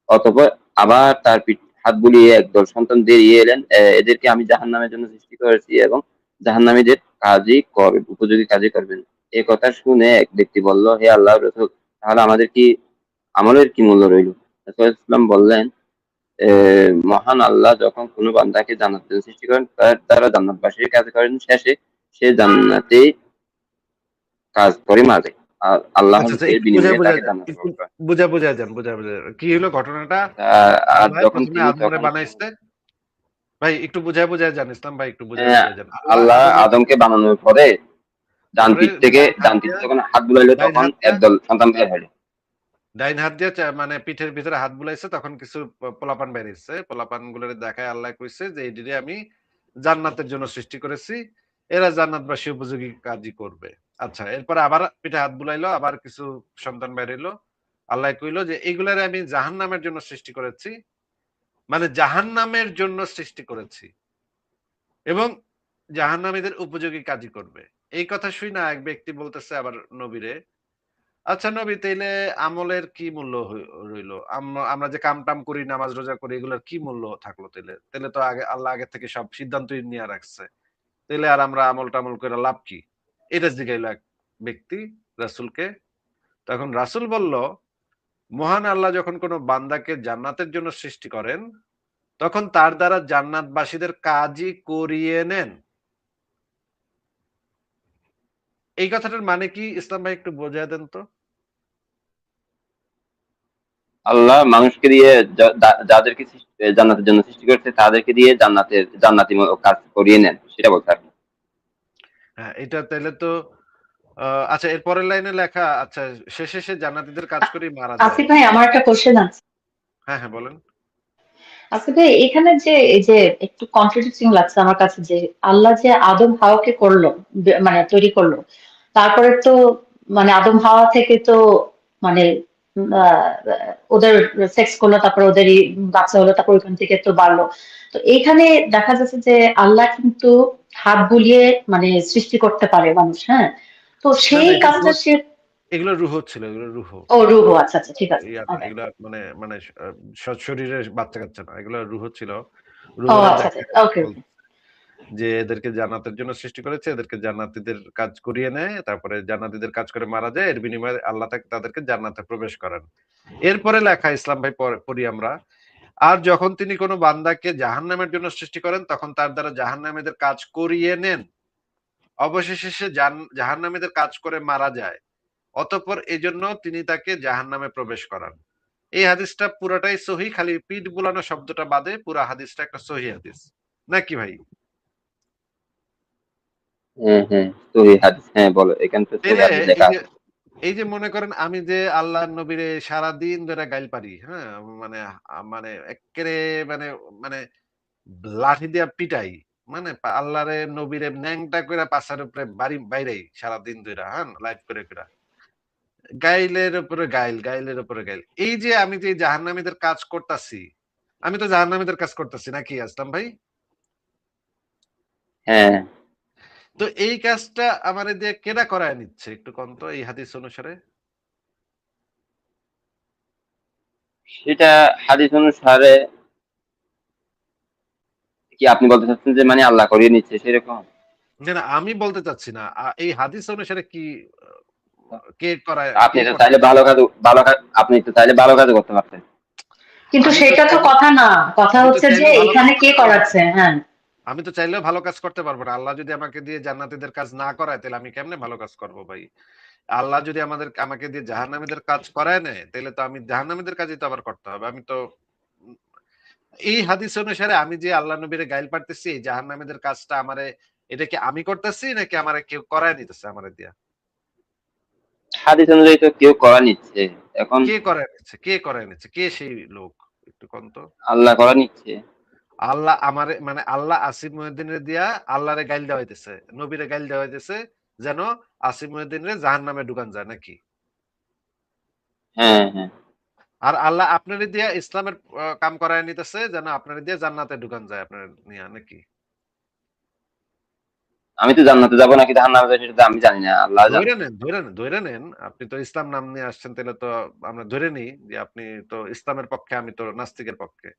অতঃপর আবার তার পিঠ হাত বুলিয়ে একদল সন্তান বেরিয়ে এলেন, এদেরকে আমি জাহান্নামের জন্য সৃষ্টি করেছি এবং জাহান্নামীদের কাজই করবে, উপযোগী কাজই করবেন। এ কথা শুনে এক ব্যক্তি বলল, হে আল্লাহর রাসূল, তাহলে আমাদের কি আমলের কি মূল্য রইল? রাসূল ইসলাম বললেন, মহান আল্লাহ যখন কোনো বান্দাকে জান্নাতের জন্য সৃষ্টি করেন, তার দ্বারা জান্নাতবাসীর কাজ করেন, শেষে সে জান্নাতে কাজ করে মারে, আর আল্লাহ আচ্ছা আচ্ছা, এর একটু বুঝায় বিনিময়ে বুঝায় তাকে যান, জান্নাতে একটু প্রবেশ করেন। বুঝায় যান, বুঝায় যান। কি হলো ঘটনাটা? আর ভাই যখন প্রথমে তিনি আদমরে তখন বানাইছে। ভাই একটু বুঝায় যান, ইসলাম ভাই একটু আহ, বুঝায় যান। আল্লাহ আল্লাহ আদমের আদমকে বানানোর পরে ডান পরে পিঠ থেকে ডান পিঠে যখন হাত বুলাইলো, ডাইন তখন হাত দিয়া একদল সন্তান বের হলো। ডাইন হাত দিয়ে মানে পিঠের ভিতরে হাত বুলাইছে, তখন কিছু পোলাপান বেরিয়েছে। পোলাপান গুলোর দেখায় আল্লাহ কইছে যে এইদিকে আমি জান্নাতের জন্য সৃষ্টি করেছি, এরা জান্নাতবাসী উপযোগী কাজই করবে। আচ্ছা, এরপরে আবার পিঠে হাত বুলাইলো, আবার কিছু সন্তান বেরিয়েলো। আল্লাহ কইলো যে এইগুলারে আমি জাহান্নামের জন্য সৃষ্টি করেছি, মানে জাহান্নামের জন্য সৃষ্টি করেছি এবং জাহান্নামীদের উপযোগী কাজই করবে। এই কথা শুই না এক ব্যক্তি বলতেছে আবার নবীরে, আচ্ছা নবী, তাইলে আমলের কি মূল্য রইলো? আমরা যে কাম টাম করি, নামাজ রোজা করি, এগুলোর কি মূল্য থাকলো? তাইলে তাইলে তো আল্লাহ আগে থেকে সব সিদ্ধান্তই নিয়ে রাখছে। তাইলে আর আমরা আমল টামল করে লাভ কি? এটা জিগাইলো এক ব্যক্তি রাসূলকে। তখন রাসূল বলল, মহান আল্লাহ যখন কোনো বান্দাকে জান্নাতের জন্য সৃষ্টি করেন, তখন তার দ্বারা জান্নাতবাসীদের কাজই করিয়ে নেন। এই কথাটার মানে কি ইসলাম ভাই, একটু বোঝায় দেন তো। আল্লাহ মানুষকে দিয়ে যাদেরকে জান্নাতের জন্য সৃষ্টি করেছে, তাদেরকে দিয়ে জান্নাতি কাজ করিয়ে নেন, সেটা বলতে আর কি। হ্যাঁ, এটা তাইলে তো আচ্ছা, এর পরের লাইনে লেখা, আচ্ছা, শেষে সে জান্নাতীদের কাজ করেই মারা যায়। আসিফ ভাই, আমার একটা কোশ্চেন আছে। হ্যাঁ হ্যাঁ, বলেন। আসিফ ভাই, এখানে যে এই যে একটু কন্ট্রাডিক্টিং লাগছে আমার কাছে, যে আল্লাহ যে আদম হাওয়াকে করলো, মানে তৈরি করলো, তারপরে তো মানে আদম হাওয়া থেকে তো মানে আহ, ওদের সেক্স করলো, তারপরে ওদেরই বাচ্চা হলো, তারপর ওইখান থেকে তো বাড়লো। তো এইখানে দেখা যাচ্ছে যে আল্লাহ কিন্তু হাত বুলিয়ে মানে সৃষ্টি করতে পারে মানুষ, হ্যাঁ। তো না সেই না, এগুলো কাজটা সে, এগুলো রূহ ছিল, এগুলো রূহ। ও রুহ, আচ্ছা আচ্ছা, ঠিক আছে। ইয়া না, Okay. এগুলা মানে মানে শরীরের বাচ্চা কাচ্চা না, এগুলো রূহ ছিল। ও রূহরে আচ্ছা আচ্ছা, দেখে ওকে বল ওকে। যে এদেরকে জান্নাতের জন্য সৃষ্টি করেছে, এদেরকে জান্নাতীদের কাজ করিয়ে নেয়, তারপরে জান্নাতীদের কাজ করে মারা যায়, এর বিনিময়ে আল্লাহ তাদেরকে জান্নাতে প্রবেশ করেন। এরপরে লেখা, ইসলাম ভাই পড়ি আমরা, আর যখন তিনি কোনো বান্দাকে জাহান্নামের জন্য সৃষ্টি করেন, তখন তার দ্বারা জাহান্নামীদের কাজ করিয়ে নেন, অবশেষে সে জাহান্নামীদের কাজ করে মারা যায়, অতঃপর এজন্য তিনি তাকে জাহান্নামে প্রবেশ করান। এই হাদিসটা পুরোটাই সহি, খালি পিঠ বুলানো শব্দটা বাদে পুরা হাদিসটা একটা সহি হাদিস, নাকি ভাই? হ্যাঁ হ্যাঁ, সহি হাদিস, হ্যাঁ বলো, এখানে তো সহি তাইলে হাদিস এই লেখা যে আছে। এই যে মনে করেন আমি যে আল্লাহর নবীরে সারাদিন ধরে গাইল পারি, হ্যাঁ, মানে মানে এক্কেরে মানে মানে লাঠি দিয়া পিটাই, মানে আল্লাহরে নবীরে ন্যাংটা করে পাছার উপরে বাড়ি বাইরেই সারাদিন ধরে, হ্যাঁ, লাইভ করে করে গাইলের উপরে গাইল, গাইলের উপরে গাইল। এই যে আমি যে জাহান্নামীদের কাজ করতাছি, আমি তো জাহান্নামীদের কাজ করতেছি নাকি আসলাম ভাই? হ্যাঁ, তো এই কাজটা আমারে দিয়ে কেডা করায় নিচ্ছে একটু কোন তো, এই হাদিস অনুসারে? সেটা হাদিস অনুসারে কি আপনি বলতে চাচ্ছেন যে মানে আল্লাহ করিয়ে নিচ্ছে সেরকম? না না, আমি বলতে চাচ্ছি না। এই হাদিস অনুসারে কি কে করায়, আপনি কে তো চাইলে করতেছে? আপনি তো চাইলে ভালো কাজ করতে পারতেন। কিন্তু আমি তো সেটা তো চাইলে কথা না, কথা আমি তো হচ্ছে যে চাইলেও ভালো কাজ এখানে কে করতে পারবো না। করাচ্ছে, হ্যাঁ। আমি তো চাইলেও ভালো কাজ করতে পারবো না। আল্লাহ যদি আমাকে দিয়ে জান্নাতীদের কাজ না করায়, তাহলে আমি কেমনে ভালো কাজ করবো ভাই? আল্লাহ যদি আমাকে দিয়ে জাহান্নামীদের কাজ করায় নেয়, তাহলে তো আমি জাহান্নামীদের কাজই তো আবার করতে হবে। আমি তো উম এই হাদিস অনুসারে আমি যে আল্লাহ নবীরে গাইল পারতেছি, এই জাহান্নামীদের কাজটা এটা কি আমি করতেছি নাকি আমারে কেউ করায় নিতেছে আমারে দিয়া? হাদিস অনুযায়ী তো কেউ করা নিচ্ছে এখন। কে করায় নিচ্ছে? কে করায় নিচ্ছে? কে সেই লোক? একটু কোন তো। আল্লাহ করা নিচ্ছে। আল্লাহ আমারে মানে আল্লাহ আসিফ মহিউদ্দিনের দিয়া আল্লাহরে গাইল দেওয়া হইতেছে, নবীরে গাইল দেওয়া হইতেছে, যেন আসিফ মহিউদ্দিনরে জাহান্নামে ঢুকান যায় নাকি? হ্যাঁ হ্যাঁ, আর আল্লাহ আপনারে দিয়া ইসলামের কাম করায় নিতেছে, যেন আপনারে দিয়া জান্নাতে ঢুকান যায় আপনার নিয়া নাকি? আমি তো জান্নাতে যাবো নাকি জাহান্নামে যাবো সেটা তো আমি জানি না, আল্লাহ জানে। ধইরা নেন। আপনি তো ইসলাম নাম নিয়ে আসছেন, তাহলে তো আমরা ধরে নিই যে আপনি তো ইসলামের পক্ষে, আমি তো নাস্তিকের পক্ষে।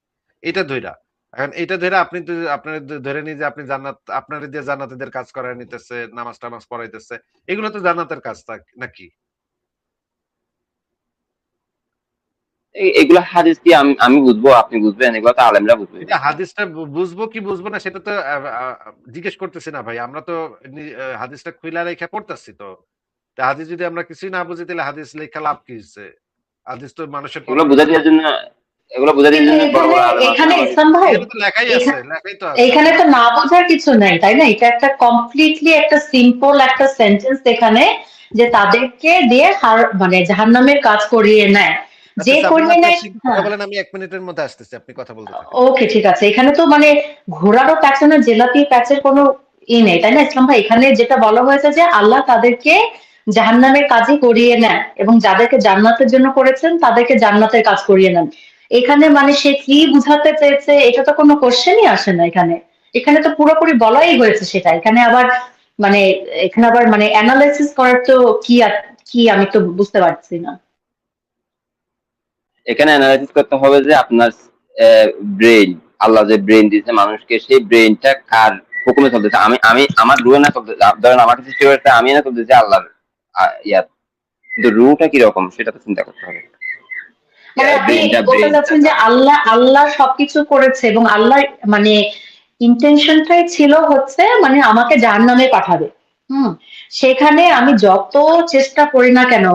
এটা ধইরা। এখন এটা ধরে আপনি তো আপনার ধরে নিয়ে যে আপনি জান্নাত আপনার দিয়ে জান্নাতীদের কাজ করায় নিতেছে, নামাজ টামাজ পড়াইতেছে, এগুলো তো জান্নাতের কাজ নাকি? এগুলা হাদিস কি আমি বুঝবো, আপনি বুঝবেন? এগুলো তো আলেমরা বুঝবে। এটা হাদিসটা বুঝবো কি বুঝবো না সেটা তো জিজ্ঞেস করতেছি না ভাই। আমরা তো হাদিসটা খুইলা রেখে পড়তেছি তো। তা হাদিস যদি আমরা কিছুই না বুঝি তাহলে হাদিস লেখা লাভ কি হচ্ছে? হাদিস তো মানুষের এগুলো পড়ানোর বুঝাই জন্য। দেওয়ার জন্য, এগুলো বুঝাই দেওয়ার কিন্তু জন্য বড় এখানে বড় আলেম আছে এখানে না ভাই? ইসলাম ভাই, এখানে তো লেখাই আছে, লেখাই তো আছে। এখানে তো না বোঝার কিছু নাই, তাই না? এটা একটা কমপ্লিটলি একটা সিম্পল একটা সেন্টেন্স এখানে, যে তাদেরকে দিয়ে মানে জাহান্নামের কাজ করিয়ে নেয়, আচ্ছা যে আচ্ছা, আপনি করিয়ে মাত্র নেয়। কথা হ্যাঁ, বলেন, আমি ১ মিনিটের মধ্যে আসতেছি। আপনি কথা বলতে থাকেন। ওকে, ঠিক আছে। এখানে তো মানে ঘোড়ারও প্যাঁচানো জেলাপি প্যাচের কোনো নেই, তাই না ইসলাম ভাই? এখানে যেটা বলা হয়েছে যে আল্লাহ তাদেরকে জাহান্নামের কাজই করিয়ে নেন, এবং যাদেরকে জান্নাতের জন্য করেছেন তাদেরকে জান্নাতের কাজ করিয়ে নেন। এখানে মানে সে কি বুঝাতে চেয়েছে এটা তো কোনো কোশ্চেনই আসে না এখানে। এখানে তো পুরোপুরি বলাই হয়েছে সেটা। এখানে আবার মানে এখানে আবার মানে অ্যানালাইসিস করার তো কি কি আমি তো বুঝতে পারছি না। এখানে অ্যানালাইসিস করতে হবে যে আপনার ব্রেইন, আল্লাহ যে ব্রেইন দিয়েছে মানুষকে, সেই ব্রেইনটা কার হুকুমে চলতেছে। আমি আমি আমার রুহে না চলতেছে, ধরেন আমাকে সৃষ্টি করেছে, আমি না চলতেছি আল্লাহর ইয়ার, কিন্তু রুটা কিরকম সেটা তো চিন্তা করতে হবে। মানে আপনি ব্রেইনটা বলতে ব্রেইনটা চাচ্ছেন যে আল্লাহ আল্লাহ সবকিছু করেছে, এবং আল্লাহ মানে ইন্টেনশনটাই ছিল হচ্ছে মানে আমাকে জাহান্নামে পাঠাবে। হুম, সেখানে আমি যত চেষ্টা করি না কেন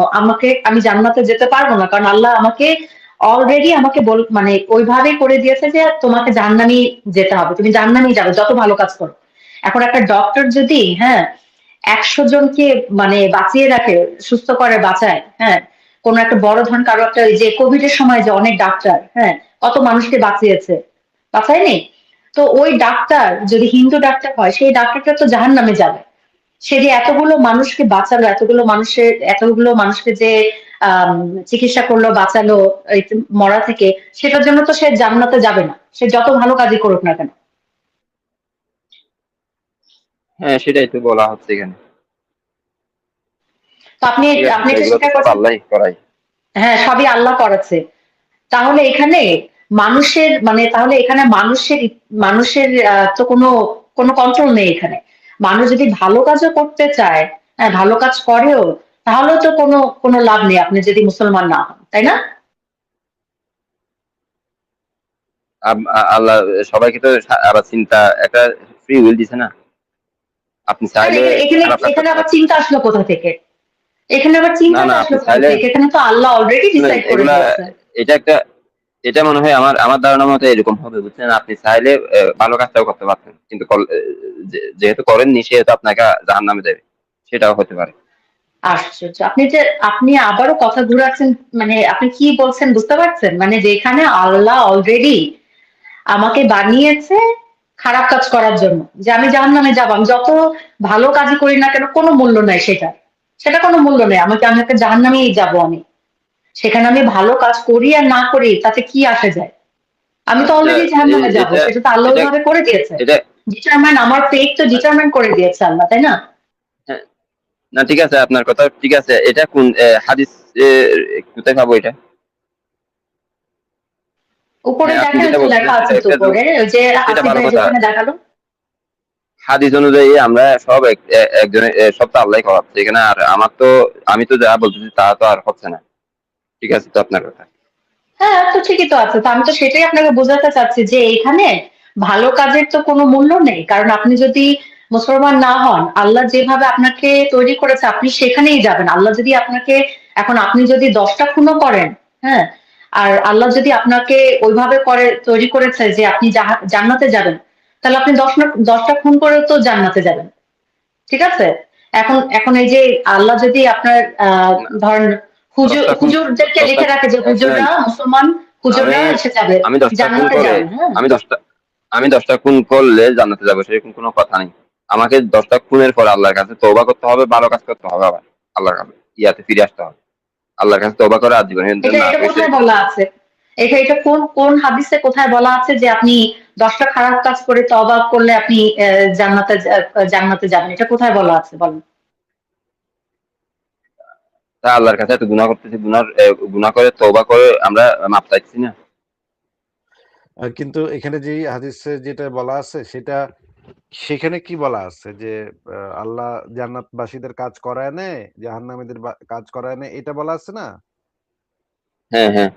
আমি জান্নাতে যেতে পারবো না, কারণ আল্লাহ আমাকে অলরেডি আমাকে মানে ওইভাবে করে দিয়েছে যে তোমাকে জাহান্নামে যেতে হবে, তুমি জাহান্নামেই যাবে যত ভালো কাজ করো। এখন একটা ডক্টর যদি, হ্যাঁ, 100 জনকে মানে বাঁচিয়ে রাখে, সুস্থ করে, বাঁচায়, হ্যাঁ, কোন একটা বড় ধরনের কারো একটা, ওই যে কোভিড এর সময় যে অনেক ডাক্তার, হ্যাঁ, কত মানুষকে বাঁচিয়েছে, বাঁচায়নি? তো ওই ডাক্তার যদি হিন্দু ডাক্তার হয়, সেই ডাক্তারটা তো জাহান্নামে যাবে। সে যে এতগুলো মানুষকে বাঁচালো, এতগুলো মানুষকে যে আম, চিকিৎসা করলো, বাঁচালো এই মরা থেকে, সেটার জন্য তো সে জান্নাতে যাবে না, সে যত ভালো কাজই করুক না কেন। হ্যাঁ, সেটাই তো বলা হচ্ছে এখানে। তো আপনি ঠিক আছে, আপনি এটা এগুলো তো স্বীকার সব করছেন? আল্লাহই করাই। হ্যাঁ, সবই আল্লাহ করেছে। তাহলে এখানে মানুষের মানে তাহলে এখানে মানুষের তো কোনো কোনো কন্ট্রোল নেই এখানে। মানুষ যদি ভালো কাজও করতে চায়, হ্যাঁ, ভালো কাজ করেও, তাহলেও তো কোনো কোনো লাভ নেই আপনি যদি মুসলমান না হন, তাই না? আল্লাহ সবাইকে তো আবার চিন্তা, একটা ফ্রি উইল দিছে না, আপনি হ্যাঁ, চাইলে এখানে এখানে খারাপ কাজ এখানে করতে আবার পারবেন। চিন্তা আসলো কোথা থেকে? এখানে আবার না চিন্তাটা না, আসলো আপনি কোথা চাইলে থেকে? এখানে তো আল্লাহ অলরেডি শুনেন, ডিসাইড করে এগুলা দিয়েছে। এটা একটা, এটা মনে হয় আমার আমার ধারণা মতো এরকম হবে, বুঝছেন? আপনি চাইলে ভালো কাজটাও করতে পারতেন, কিন্তু যেহেতু করেননি সেহেতু আপনাকে জাহান্নামে দেবে, সেটাও হতে পারে। আশ্চর্য! আপনি আবারও কথা ঘুরাচ্ছেন, মানে আপনি কি বলছেন বুঝতে পারছেন? মানে যেখানে আল্লাহ অলরেডি আমাকে বানিয়েছে খারাপ কাজ করার জন্য, যে আমি জাহান্নামে যাবো, আমি যত ভালো কাজই করি না কেন কোনো মূল্য নাই সেটা, সেটা কোনো মূল্য নেই, আমাকে জাহান্নামেই যাবো আমি। সেখানে আমি ভালো কাজ করি আর না করি তাতে কি আসে যায়? আমি তো আচ্ছা, অলরেডি জাহান্নামে যাবো, এটা সেটা তো আল্লাহ এটা ওইভাবে করে দিয়েছে। এটা ডিটারমাইন, আমার ফেট তো ডিটারমাইন করে দিয়েছে আল্লাহ, তাই না? হ্যাঁ, না ঠিক আছে, আপনার কথা ঠিক আছে। এটা কোন হাদিস, এ, কোথায় পাবো এটা? উপরে হ্যাঁ, আপনি দেখেন যেটা তো, বলতেছেন লেখা আছে সেটা তো একটা উপরে, ওই যে সেটা আসিফ ভালো ভাই কথা। যেখানে দেখালো। হাদিস অনুযায়ী আমরা সব একজনের সব তো আল্লাহ করাচ্ছে এখানে, আর আমার তো, আমি তো যা বলতেছি তা তো আর হচ্ছে না। ঠিক আছে তো আপনার কথা। হ্যাঁ, তো ঠিকই তো আছে। তো আমি তো সেটাই আপনাকে বোঝাতে চাচ্ছি যে এখানে ভালো কাজের তো কোনো মূল্য নেই। কারণ আপনি যদি মুসলমান না হন, আল্লাহ যেভাবে আপনাকে তৈরি করেছে আপনি সেখানেই যাবেন। আল্লাহ যদি আপনাকে, এখন আপনি যদি 10টা খুনও করেন, হ্যাঁ, আর আল্লাহ যদি আপনাকে ওইভাবে করে তৈরি করেছে যে আপনি জান্নাতে যাবেন, তাহলে আপনি 10টা খুন করেও তো জান্নাতে যাবেন। ঠিক আছে? এখন এখন এই যে আল্লাহ যদি আপনার না, ধরেন দশটা খুন, হুজুরদেরকে দশটা লিখে রাখে যে শুনেন, হুজুররা মুসলমান, আমি হুজুররা এসে যাবে, আমি 10টা খুন জান্নাতে করে, যাবে, হ্যাঁ। আমি 10টা খুন করলে জান্নাতে যাবো সেরকম কোনো কথা নেই। আমাকে 10টা খুনের পর আল্লাহর কাছে তওবা করতে হবে, ভালো কাজ করতে হবে, আবার আল্লাহর কাছে ইয়াতে ফিরে আসতে হবে, আল্লাহর কাছে তওবা করে আজীবনের জন্য এটা না এটা করে কোথায় শিরক বলা মুক্ত। আছে? এটা কোন কোন হাদিসে কোথায় বলা আছে যে আপনি 10টা খারাপ কাজ করে তওবা করলে আপনি জান্নাতে যাবেন? এটা কোথায় বলা আছে বলেন? তা আল্লাহর কাছে এত গুনাহ করতেছি, গুনাহ করে তওবা করে আমরা মাপ চাইছি না? কিন্তু এখানে যে হাদিসে যেটা বলা আছে সেখানে কি বলা আছে যে আল্লাহ জান্নাতবাসীদের কাজ করায় নেয়, জাহান্নামীদের কাজ করায় নেয়, এটা বলা আছে না? হ্যাঁ, হ্যাঁ।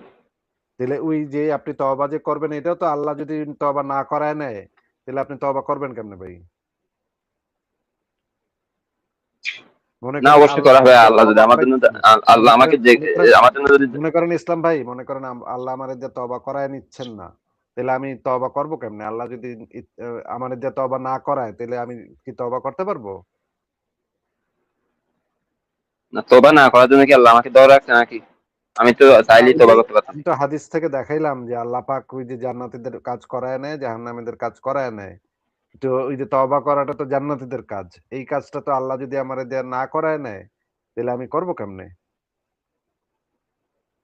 তাহলে ওই যে আপনি তওবা যে করবেন, এটাও তো আল্লাহ যদি তওবা না করায় নেয়, তাহলে আপনি তওবা করবেন কেমনে ভাই? মনে না, করেন অবশ্যই আল্লাহ করা হবে। আমাকে আল্লাহ তওবা যদি আমার জন্য, করাইতেছে। আল্লাহ মনে আমাকে করেন যে মনে করেন আমার জন্য যদি, মনে করেন ইসলাম ভাই, মনে করেন আল্লাহ আমারে দিয়ে তওবা করায় নিচ্ছেন না। তাহলে আমি তওবা করব কেমনে? আল্লাহ যদি আমারে দিয়ে তওবা না করায়, তাহলে আমি কি তওবা করতে পারবো? না, তোবা না করার জন্য কি আল্লাহ আমাকে দেওয়া রাখছে নাকি? আমি তো না, চাইলেই ওই যে তোবা করতে পারতাম। আমি তো হাদিস থেকে দেখাইলাম যে আল্লাহ পাক ওই যে জান্নাতীদের কাজ করায় নেয়, জাহান্নামীদের কাজ করায় নেয়। তো ওই যে তওবা করাটা তো জান্নাতীদের কাজ। এই কাজটা তো আল্লাহ যদি আমারে দিয়ে না করায় নেয়, তাহলে আমি করব কেমনে?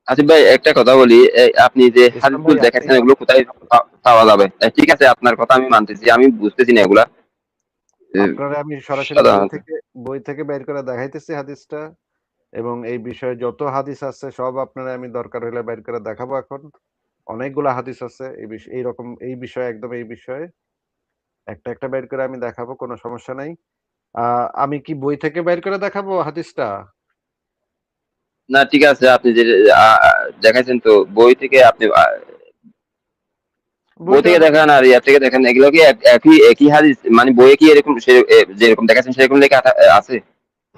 আসিফ ভাই, একটা কথা বলি, আপনি যে ইসলাম ভাই হাদিসগুলো আপনি দেখাচ্ছেন এগুলো কোথায় পাওয়া যাবে? ঠিক আছে, আপনার কথা আমি মানতেছি, আমি বুঝতেছি না এগুলা আপনারে আমি সরাসরি সাধারণত। বই থেকে বের করে দেখাইতেছি হাদিসটা, এবং এই বিষয়ে যত হাদিস আছে সব আপনারা আমি দরকার হলে বের করে দেখাবো এখন। অনেকগুলা হাদিস আছে এই এইরকম এই বিষয়ে, একদম এই বিষয়ে একটা বের করে আমি দেখাবো, কোনো সমস্যা নাই। আমি কি বই থেকে বের করে দেখাবো হাদিসটা? না, ঠিক আছে, আপনি যে দেখাচ্ছেন তো বই থেকে, আপনি বই বইটা থেকে দেখান আর ইয়ার থেকে দেখেন, এগুলো কি একই একই হাদিস? মানে বইয়ে কি এরকম যেরকম দেখাচ্ছেন সেরকম লেখা আছে?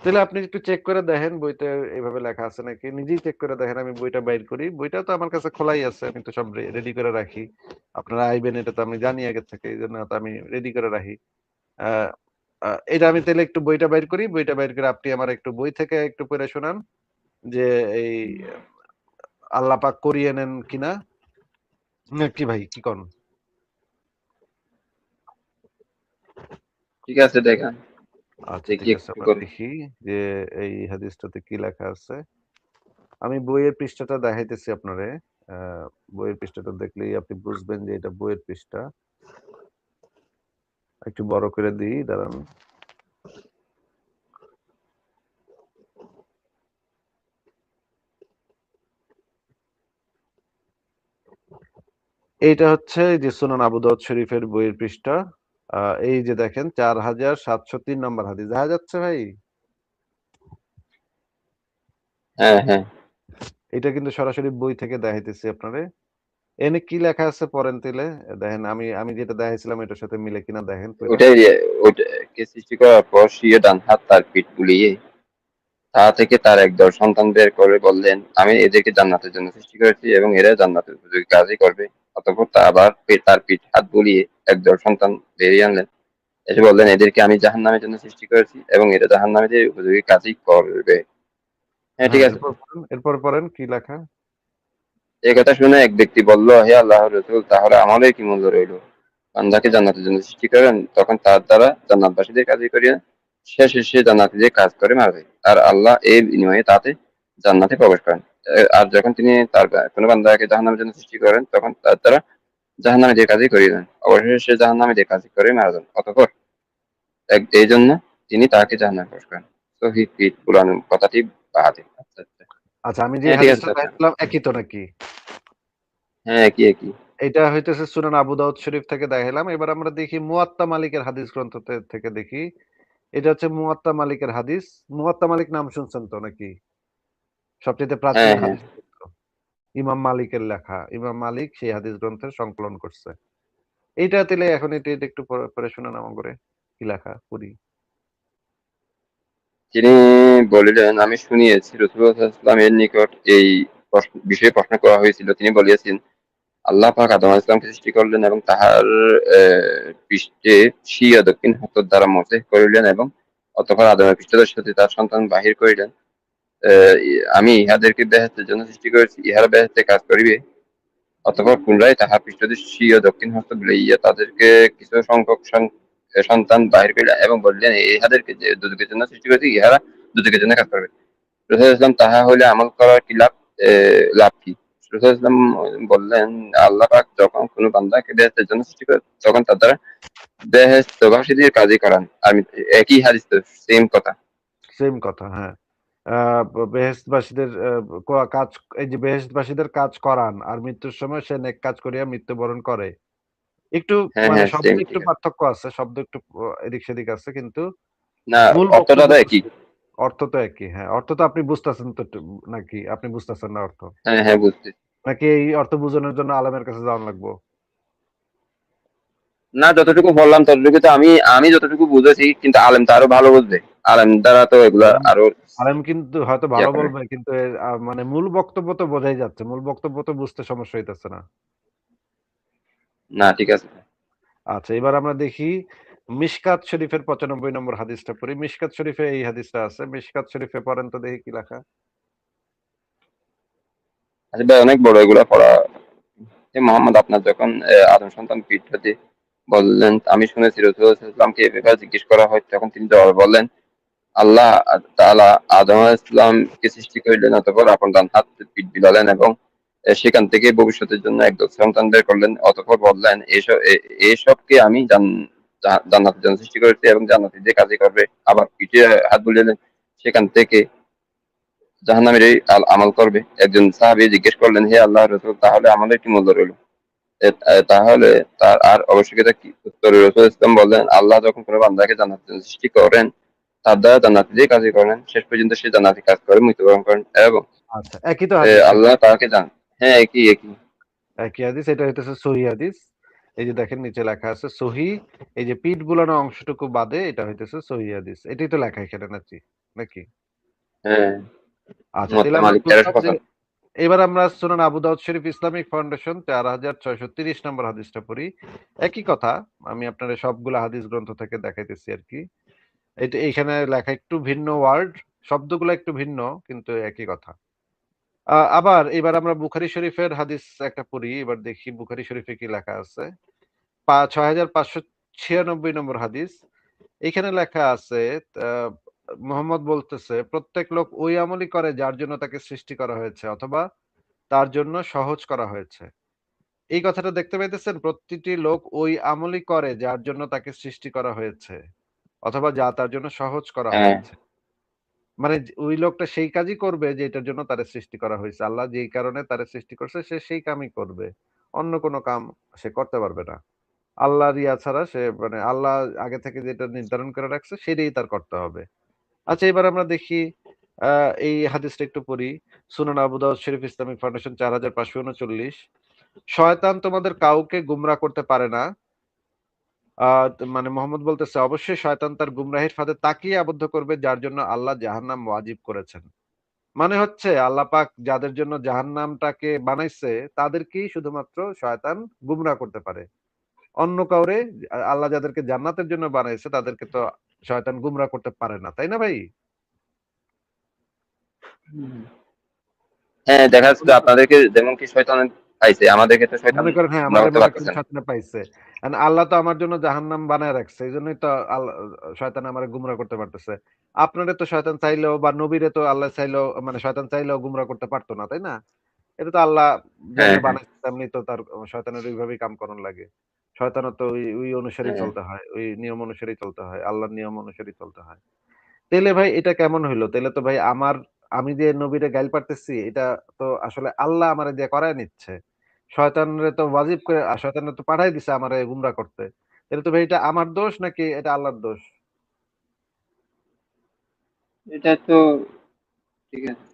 তাহলে আপনি একটু চেক করে দেখেন বইতে এভাবে লেখা আছে নাকি, নিজেই চেক করে দেখেন। আমি বইটা বাইর করি, বইটা তো আমার কাছে খোলাই আছে, আমি তো সব রেডি করে রাখি। আপনারা আইবেন এটা তো আমি জানি আগে থেকে, এই জন্য তো আমি রেডি করে রাখি। আহ এটা আমি তাহলে একটু বইটা বাইর করি, বইটা বাইর করে আপনি আমার একটু বই থেকে একটু পড়ে শোনান যে এই আল্লাহ পাক করিয়ে নেন কিনা, কি ভাই কি কোন? ঠিক আছে, দেখান, আচ্ছা দেখি ঠিক আছে, একটু আমরা করে। দেখি যে এই হাদিসটাতে কি লেখা আছে। আমি বইয়ের পৃষ্ঠাটা দেখাইতেছি আপনারে। আহ বইয়ের পৃষ্ঠাটা দেখলেই আপনি বুঝবেন যে এটা বইয়ের পৃষ্ঠা। একটু বড় করে দিই, দাঁড়ান। এইটা হচ্ছে এই যে সুনান আবু দাউদ শরীফের বইয়ের পৃষ্ঠা। এই যে দেখেন 4703 নম্বর হাদিস দেখা যাচ্ছে ভাই। হ্যাঁ, হ্যাঁ, এটা কিন্তু সরাসরি বই থেকে দেখাইতেছি আপনারে। এনে কি লেখা আছে পড়েন তাইলে। দেখেন আমি আমি যেটা দেখাইছিলাম এটার সাথে মিলে কিনা দেখেন পইড়া। ওটাই, ওটাকে সৃষ্টি করার পর স্বীয় ডান হাত তার পিঠ বুলিয়ে তা থেকে তার একদল সন্তান বের করে বললেন, আমি এদেরকে জান্নাতের জন্য সৃষ্টি করেছি এবং এরা জান্নাতের উপযোগী কাজই করবে। অতঃপর তা আবার তার পিঠ হাত বুলিয়ে একদল সন্তান বেরিয়ে আনলেন, এসে বললেন, এদেরকে আমি জাহান্নামের জন্য সৃষ্টি করেছি এবং এরা জাহান্নামীদের উপযোগী কাজই করবে। হ্যাঁ, ঠিক হ্যাঁ, আছে। এরপর পড়েন কি লেখা। এই কথা শুনে এক ব্যক্তি বলল, হে আল্লাহর রাসূল, তাহলে আমাদের কি মূল্য রইল? বান্দাকে জান্নাতের জন্য সৃষ্টি করেন, তখন তার দ্বারা জান্নাতবাসীদের কাজই করিয়া শেষে সে জান্নাতীদের কাজ করে মারবে, আর আল্লাহ এর বিনিময়ে তাতে জান্নাতে প্রবেশ করেন। আর যখন তিনি তার কোনো বান্দাকে জাহান্নামের জন্য সৃষ্টি করেন, তখন তার দ্বারা জাহান্নামীদের কাজই করিয়ে দেন, অবশেষে সে জাহান্নামীদের কাজই করে মারা যান। অতঃপর এই জন্য তিনি তাকে জাহান্নামে প্রবেশ করেন। সহিহ পুরাণ কথাটি বাহাতে। আচ্ছা, আচ্ছা। আচ্ছা, আমি যে হ্যাঁ, ঠিক আছে, হাদিসটা আচ্ছা। দেখাইছিলাম একই তো নাকি? হ্যাঁ, একই একই। এটা হইতেছে সুনান আবু দাউদ শরীফ থেকে দেখাইলাম। এবার আমরা দেখি মুয়াত্তা মালিকের হাদিস গ্রন্থ থেকে দেখি। এটা হচ্ছে মুয়াত্তা মালিকের হাদিস। মুয়াত্তা মালিক নাম শুনছেন তো নাকি? সবচেয়ে প্রাচীন হ্যাঁ, হ্যাঁ। হাদিস গ্রন্থ। ইমাম মালিকের লেখা। ইমাম মালিক সেই হাদিস গ্রন্থের সংকলন করছে। এইটা তাইলে এখন এটা একটু পড়ে শোনান আমাগরে। কি লেখা পড়ি। তিনি বলিলেন, আমি শুনিয়াছি রাসূলুল্লাহ সাল্লাল্লাহু আলাইহি ওয়াসাল্লাম এর নিকট এই বিষয়ে প্রশ্ন করা হয়েছিল। তিনি বলিয়াছেন, আল্লাহ পাক আদম আলাইহিস সালামকে সৃষ্টি করলেন এবং তাহার পৃষ্ঠে স্বীয় দক্ষিণ হস্ত দ্বারা মোসেহ করিলেন এবং অতঃপর আদমের পৃষ্ঠদেশ হতে তার সন্তান বাহির করিলেন। আমি ইহাদেরকে বেহেশতের জন্য সৃষ্টি করেছি, ইহারা বেহেশতে কাজ করিবে। অতঃপর পুনরায় তাহার পৃষ্ঠদেশ স্বীয় দক্ষিণ হস্ত বুলাইয়া তাদেরকে কিছু সংখ্যক সন্তান বাহির করিলেন এবং বলিলেন, ইহাদেরকে যে দুজকের জন্য সৃষ্টি করেছি, ইহারা দুজকের জন্য কাজ করবে। রাসূলুল্লাহ সাল্লাল্লাহু আলাইহি ওয়াসাল্লাম, তাহা হইলে আমল করার কি লাভ? লাভ কি? রাসূলুল্লাহ সাল্লাল্লাহু আলাইহি ওয়াসাল্লাম বললেন, আল্লাহ পাক যখন কোন বান্দাকে বেহেশতের জন্য সৃষ্টি করে, তখন তার দ্বারা বেহেশতবাসীদের কাজই করান। আমি একই হাদিস তো, সেম কথা। সেম কথা, হ্যাঁ। বেহেশতবাসীদের কাজ, এই যে বেহেশতবাসীদের কাজ করান আর মৃত্যুর সময় সে নেক কাজ করিয়া মৃত্যুবরণ করে। একটু হ্যাঁ মানে হ্যাঁ, সেম শব্দে একটু ঠিক আছে। পার্থক্য আছে, শব্দ একটু এদিক সেদিক আছে, কিন্তু না, মূল অর্থটা বক্তব্য তো তো একই। অর্থ তো একই। হ্যাঁ, অর্থ তো আপনি বুঝতেছেন তো নাকি আপনি বুঝতেছেন না অর্থ? হ্যাঁ হ্যাঁ, বুঝছি। নাকি এই অর্থ বুঝানোর জন্য আলেমের কাছে যাওয়া লাগবো? না, যতটুকু বললাম ততটুকু তো আমি আমি যতটুকু বুঝেছি, কিন্তু আলেম তো আরো ভালো বুঝবে। আলেম দ্বারা তো এগুলা আলেম আরো আলেম কিন্তু হয়তো ইয়া ভালো করে। বলবে, কিন্তু এর মানে মূল বক্তব্য তো বোঝাই যাচ্ছে। মূল বক্তব্য তো বুঝতে সমস্যা হইতেছে না। না, ঠিক আছে। আচ্ছা, এবার আমরা দেখি মিশকাত শরীফের ৯৫ নম্বর হাদিসটা পড়ি। মিশকাত শরীফে এই হাদিসটা আছে। মিশকাত শরীফে পড়েন তো দেখি কি লেখা। আচ্ছা ভাই, অনেক বড় এগুলা পড়া। যে মোহাম্মদ আপনার যখন আদম সন্তান পিঠ হতে বললেন, আমি শুনেছি রাসূলুল্লাহ সাল্লাল্লাহু আলাইহি ওয়াসাল্লামকে এ ব্যাপারে জিজ্ঞেস করা হয়, তখন তিনি জবাবে বললেন, আল্লাহ তাআলা আদম আলাইহিস সালামকে সৃষ্টি করিলেন, অতঃপর আপন ডান হাত পিঠ বিলালেন এবং সেখান থেকে ভবিষ্যতের জন্য একদল সন্তান বের করলেন। অতঃপর বললেন, এসবকে আমি জান্নাতের জন্য সৃষ্টি করেছি এবং জান্নাতীদের কাজই করবে। আবার পিঠে হাত বুলিয়ে সেখান থেকে জাহান্নামীরাই আমল করবে। একজন সাহাবী জিজ্ঞেস করলেন, হে আল্লাহর রাসূল, তাহলে আমাদের কি মূল্য রইল? তাহলে তার আর আবশ্যকতা কি? উত্তরে রাসূল ইসলাম বললেন, আল্লাহ যখন কোনো বান্দাকে জান্নাতের জন্য সৃষ্টি করেন, তার দ্বারা জান্নাতীদের কাজই করেন, শেষ পর্যন্ত সে জান্নাতি কাজ করে মৃত্যুবরণ করেন এবং আচ্ছা, একই তো হাদিস এটা। আল্লাহ তাকে জান। হ্যাঁ, একই একই। একই হাদিস। এটা হইতেছে সহিহ হাদিস। এই যে দেখেন নিচে লেখা আছে সহিহ। এই যে পিঠ বুলানো অংশটুকু বাদে এটা হইতেছে সহিহ হাদিস। এটাই তো লেখা এখানে নাকি? হ্যাঁ, আচ্ছা, তাহলে মুয়াত্তা আমরা মালিক বুঝলাম যে 1365। এবার আমরা সুনান আবু দাউদ শরীফ ইসলামিক ফাউন্ডেশন ৪৬৩০ নম্বর হাদিসটা পড়ি। একই কথা, আমি আপনার সবগুলা হাদিস গ্রন্থ থেকে দেখাইতেছি আরকি। এটা এইখানে লেখা একটু ভিন্ন ওয়ার্ড, শব্দগুলো একটু ভিন্ন, কিন্তু একই কথা। আবার এবার আমরা বুখারী শরীফের হাদিস একটা পড়ি। এবার দেখি বুখারী শরীফে কি লেখা আছে। ৬৫৯৬ নম্বর হাদিস। এখানে লেখা আছে, আ মুহাম্মদ বলতেছে, প্রত্যেক লোক ওই আমলই করে যার জন্য তাকে সৃষ্টি করা হয়েছে, অথবা তার জন্য সহজ করা হয়েছে। এই কথাটা দেখতে পাইতেছেন? প্রতিটি লোক ওই আমলই করে যার জন্য তাকে সৃষ্টি করা হয়েছে, অথবা যা তার জন্য সহজ করা হ্যাঁ হয়েছে। মানে ওই লোকটা সেই কাজই করবে যেটার জন্য তারে সৃষ্টি করা হয়েছে। আল্লাহ যেই কারণে তারে সৃষ্টি করছে সে সেই কামই করবে। অন্য কোনো কাম সে করতে পারবে না। আল্লাহর ইয়া ছাড়া সে, মানে আল্লাহ আগে থেকে যেটা নির্ধারণ করে রাখছে সেটাই তার করতে হবে। আচ্ছা, এবার আমরা দেখি আ এই হাদিসটা একটু পড়ি। সুনান আবু দাউদ শরীফ ইসলামিক ফাউন্ডেশন ৪৫৩৯। শয়তান তোমাদের কাউকে গুমরাহ করতে পারে না। আ মানে মোহাম্মদ বলতেছে, অবশ্যই শয়তান তার গুমরাহির ফাঁদে তাকেই আবদ্ধ করবে যার জন্য আল্লাহ জাহান্নাম ওয়াজিব করেছেন। মানে হচ্ছে আল্লাহ পাক যাদের জন্য জাহান্নামটাকে বানাইছে তাদেরকেই শুধুমাত্র শয়তান গুমরাহ করতে পারে। অন্য কাউরে আল্লাহ যাদেরকে জান্নাতের জন্য বানাইছে তাদেরকে তো শয়তান গুমরাহ করতে পারে না। তাই না ভাই? হ্যাঁ, দেখা যাচ্ছে যে আপনাদেরকে যেমন কি শয়তান পাইছে, আমাদেরকে তো শয়তান মনে করেন, হ্যাঁ, গুমরা আমারে করতে মনে করেন পারতেছে না। শয়তানে পাইছে। আল্লাহ তো আমার জন্য জাহান্নাম বানায় রাখছে। এজন্যই তো শয়তান আমারে গুমরাহ করতে পারতেছে। আপনারে তো শয়তান চাইলেও বা নবীরে তো আল্লাহ চাইলেও, মানে শয়তান চাইলেও গুমরাহ করতে পারত না, তাই না? এটা তো আল্লাহ হ্যাঁ যেমনে হ্যাঁ বানাইছে তেমনি তো তার শয়তানের ওইভাবেই কাম করন লাগে। শয়তানের তো ওই অনুসারেই হ্যাঁ। চলতে হয়। ওই নিয়ম অনুসারেই চলতে হয়। আল্লাহর নিয়ম অনুসারেই চলতে হয়। তাইলে ভাই এটা কেমন হইলো? তাইলে তো ভাই আমি যে নবীরে গাইল পারতেছি এটা তো আসলে আল্লাহ আমারে দিয়ে করায় নিচ্ছে। শয়তানরে তো ওয়াজিব করে, শয়তানরে তো পাঠায় দিছে আমারে গুমরাহ করতে। তাইলে তো ভাই এটা আমার দোষ নাকি এটা আল্লাহর দোষ? এটা তো ঠিক আছে।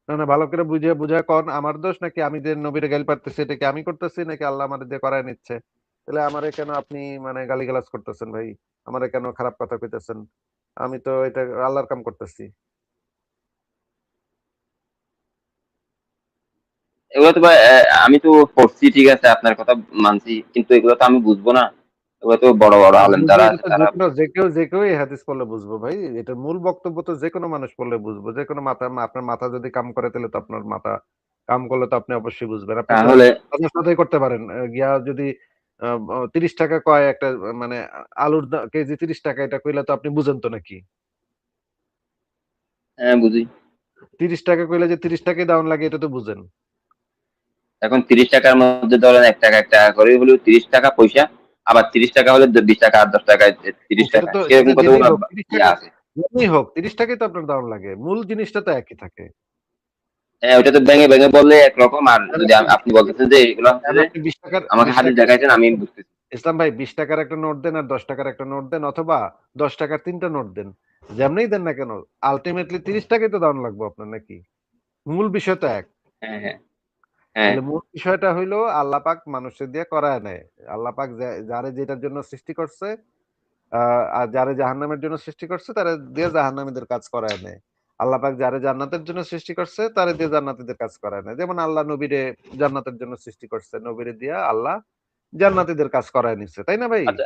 না, না, ভালো করে বুঝায় কন, আমার দোষ নাকি আমি যে নবীরে গাইল পারতেছি এটা কি আমি করতেছি নাকি আল্লাহ আমারে দিয়ে করায় নিচ্ছে? তাহলে আমারে কেন আপনি মানে গালিগালাজ করতেছেন ভাই? আমারে কেন খারাপ কথা কইতেছেন? আমি তো এটা আল্লাহর কাম করতেছি। এগুলো তো ভাই, আমি তো পড়ছি, ঠিক আছে, আপনার কথা মানছি, কিন্তু এগুলো তো আমি বুঝবো না। এগুলো তো বড় বড় আলেম বুঝবো, যারা এটা আছে তো তারা যে কেউ এই হাদিস পড়লে বুঝবো ভাই। এটার মূল বক্তব্য তো যেকোনো মানুষ পড়লে বুঝবো। যেকোনো আপনার মাথা যদি কাম করে তাহলে তো আপনার মাথা কাম করলে তো আপনি অবশ্যই বুঝবেন। আপনি তো তাহলে সাথে সাথেই করতে পারেন। গিয়া যদি আ অ ৳৩০ কয় একটা, মানে আলুর কেজি ৳৩০ এটা কইলে তো আপনি বুঝেন তো নাকি? হ্যাঁ, বুঝি। ৳৩০ কইলে যে ৳৩০ দেওয়ান লাগে এটা তো বুঝেন। এখন ৩০ টাকার মধ্যে ধরেন ১ টাকা করে হলেও ৩০ টাকা পয়সা, আবার ৩০ টাকা হলে ২০ টাকা আর ১০ টাকা ৩০ সেটা টাকা, তো সেরকম সেটা জেনেই কতগুলো হোক ইয়ে আছে। যেমনি হোক 30 টাকাই তো আপনার দারুণ লাগে, মূল জিনিসটা তো একই থাকে। হ্যাঁ, ওটা তো ভেঙে ভেঙে বললে একরকম, আর যদি আপনি বলতেছেন যে এগুলো হচ্ছে যে আপনি 20 টাকার আমাকে 20 হাদিস টাকার দেখাইছেন, আমি বুঝতেছি। ইসলাম ভাই 20 টাকার একটা নোট দেন আর 10 টাকার একটা নোট দেন, অথবা 10 টাকার 3টা নোট দেন, যেমনিই দেন না কেন আলটিমেটলি 30 টাকাই তো দারুণ লাগবে আপনার, নাকি? মূল বিষয় তো এক। হ্যাঁ, হ্যাঁ, হ্যাঁ, তাহলে মূল বিষয়টা হইলো আল্লাহ পাক মানুষের দিয়ে করায় নেয়। আল্লাহ পাক যারে যেটার জন্য সৃষ্টি করছে, আর যারে জাহান্নামের জন্য সৃষ্টি করছে তারে দিয়ে জাহান্নামীদের কাজ করায় নেয়। আল্লাহ পাক যারে জান্নাতের জন্য সৃষ্টি করছে তারে দিয়ে জান্নাতীদের কাজ করায় নেয়। যেমন আল্লাহ নবীরে জান্নাতের জন্য সৃষ্টি করছে, নবীরে দিয়া আল্লাহ জান্নাতীদের কাজ করায় নিচ্ছে, তাই না ভাই? আচ্ছা,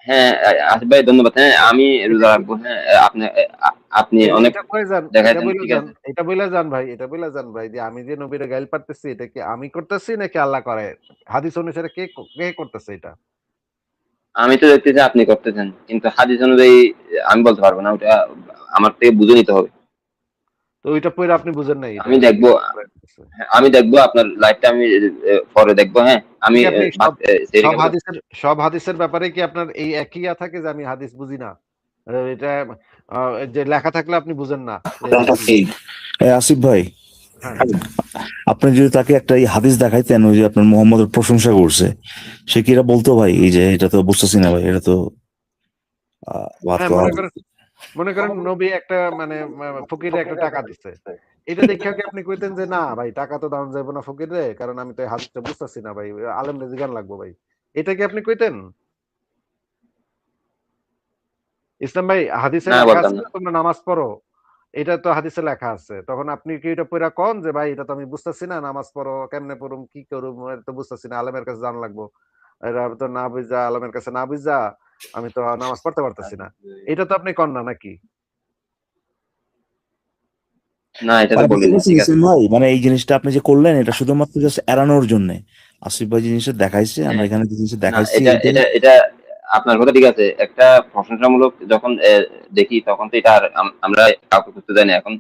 হ্যাঁ, আসিফ ভাই ধন্যবাদ। হ্যাঁ, আমি এটা রোজা রাখবো। হ্যাঁ, আপনি অনেক এটা কয়ে যান, এটা দেখাইছেন, বইলা ঠিক যান, আছে। এটা বইলা যান ভাই, এটা বইলা যান ভাই যে আমি যে নবীরে গাইল পারতেছি এটা কি আমি করতেছি নাকি আল্লাহ করে? হাদিস অনুসারে কে করতেছে এটা? আমি তো দেখতেছি আপনি করতেছেন, কিন্তু হাদিস অনুযায়ী আমি বলতে পারবো না, ওটা আমার থেকে বুঝে নিতে হবে। তো ওইটা পইরা আপনি বুঝেন নাই এটা আমি নাকি দেখবো। হ্যাঁ, আমি দেখবো আপনার লাইভটা, আমি পরে দেখবো। হ্যাঁ, আমি কি আপনি সেরে খাবো। সব হাদিসের ব্যাপারে কি আপনার এই একই থাকে যে আমি হাদিস বুঝি না? এটা যে লেখা থাকলে আপনি বুঝেন না যে এটা কি? আসিফ ভাই, হ্যাঁ, আপনি যদি তাকে একটা এই হাদিস দেখাইতেন, ওই যে আপনার মোহাম্মদের প্রশংসা করছে, সে কি এটা বলতো ভাই, এই যে এটা তো বুঝতেছি না ভাই, এটা তো আমার হ্যাঁ, তো মনে করেন নবী একটা মানে ফকিরে একটা টাকা দিচ্ছে, এটা দেখে কি আপনি কইতেন যে না ভাই টাকা তো দাম যাবে না ফকিরে, কারণ আমি তো এই হাদিসটা বুঝতেছি না ভাই, আলেমরে জিজ্ঞান লাগবো ভাই, এটা কি আপনি কইতেন? ইসলাম ভাই হাদিসে না, লেখা বলতাম আছে না। না তোমরা নামাজ পড়ো, এটা তো হাদিসে লেখা আছে, তখন আপনি কি এটা পড়া কোন যে ভাই এটা তো আমি বুঝতেছি না, নামাজ পড়ো কেমনে পড়ুম কি করুম এটা তো বুঝতেছি না, আলেমের কাছে জানা লাগবো, এটা তো না বুঝা আলেমের কাছে না বুঝা আমি তো নামাজ পড়তে পারতেছি না, এটা তো আপনি কন না নাকি? না, এটা তো মানে বুঝতে বলিনি, পারছেন ঠিক আছে। ইসলাম ভাই, মানে এই জিনিসটা আপনি যে করলেন এটা শুধুমাত্র জাস্ট এড়ানোর জন্য। আসিফ ভাই যে জিনিসটা দেখাইছে, আমরা হ্যাঁ, এখানে যে জিনিসটা না, দেখাইছি এটা এটা এটা এটা আপনার কথা ঠিক আছে। একটা প্রশংসামূলক যখন দেখি, তখন তো এটা আর আমরা কাউকে করতে যাই না এখন,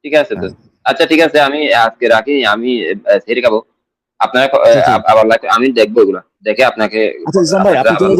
ঠিক আছে তো। হ্যাঁ। আচ্ছা, ঠিক আছে, আমি আজকে রাখি, আমি সেরে খাবো। আপনারা আচ্ছা, ঠিক আছে। আবার আমি দেখবো, এগুলা দেখে আপনাকে আচ্ছা ইসলাম ভাই, আপনার সাথে আপনি আবার চলে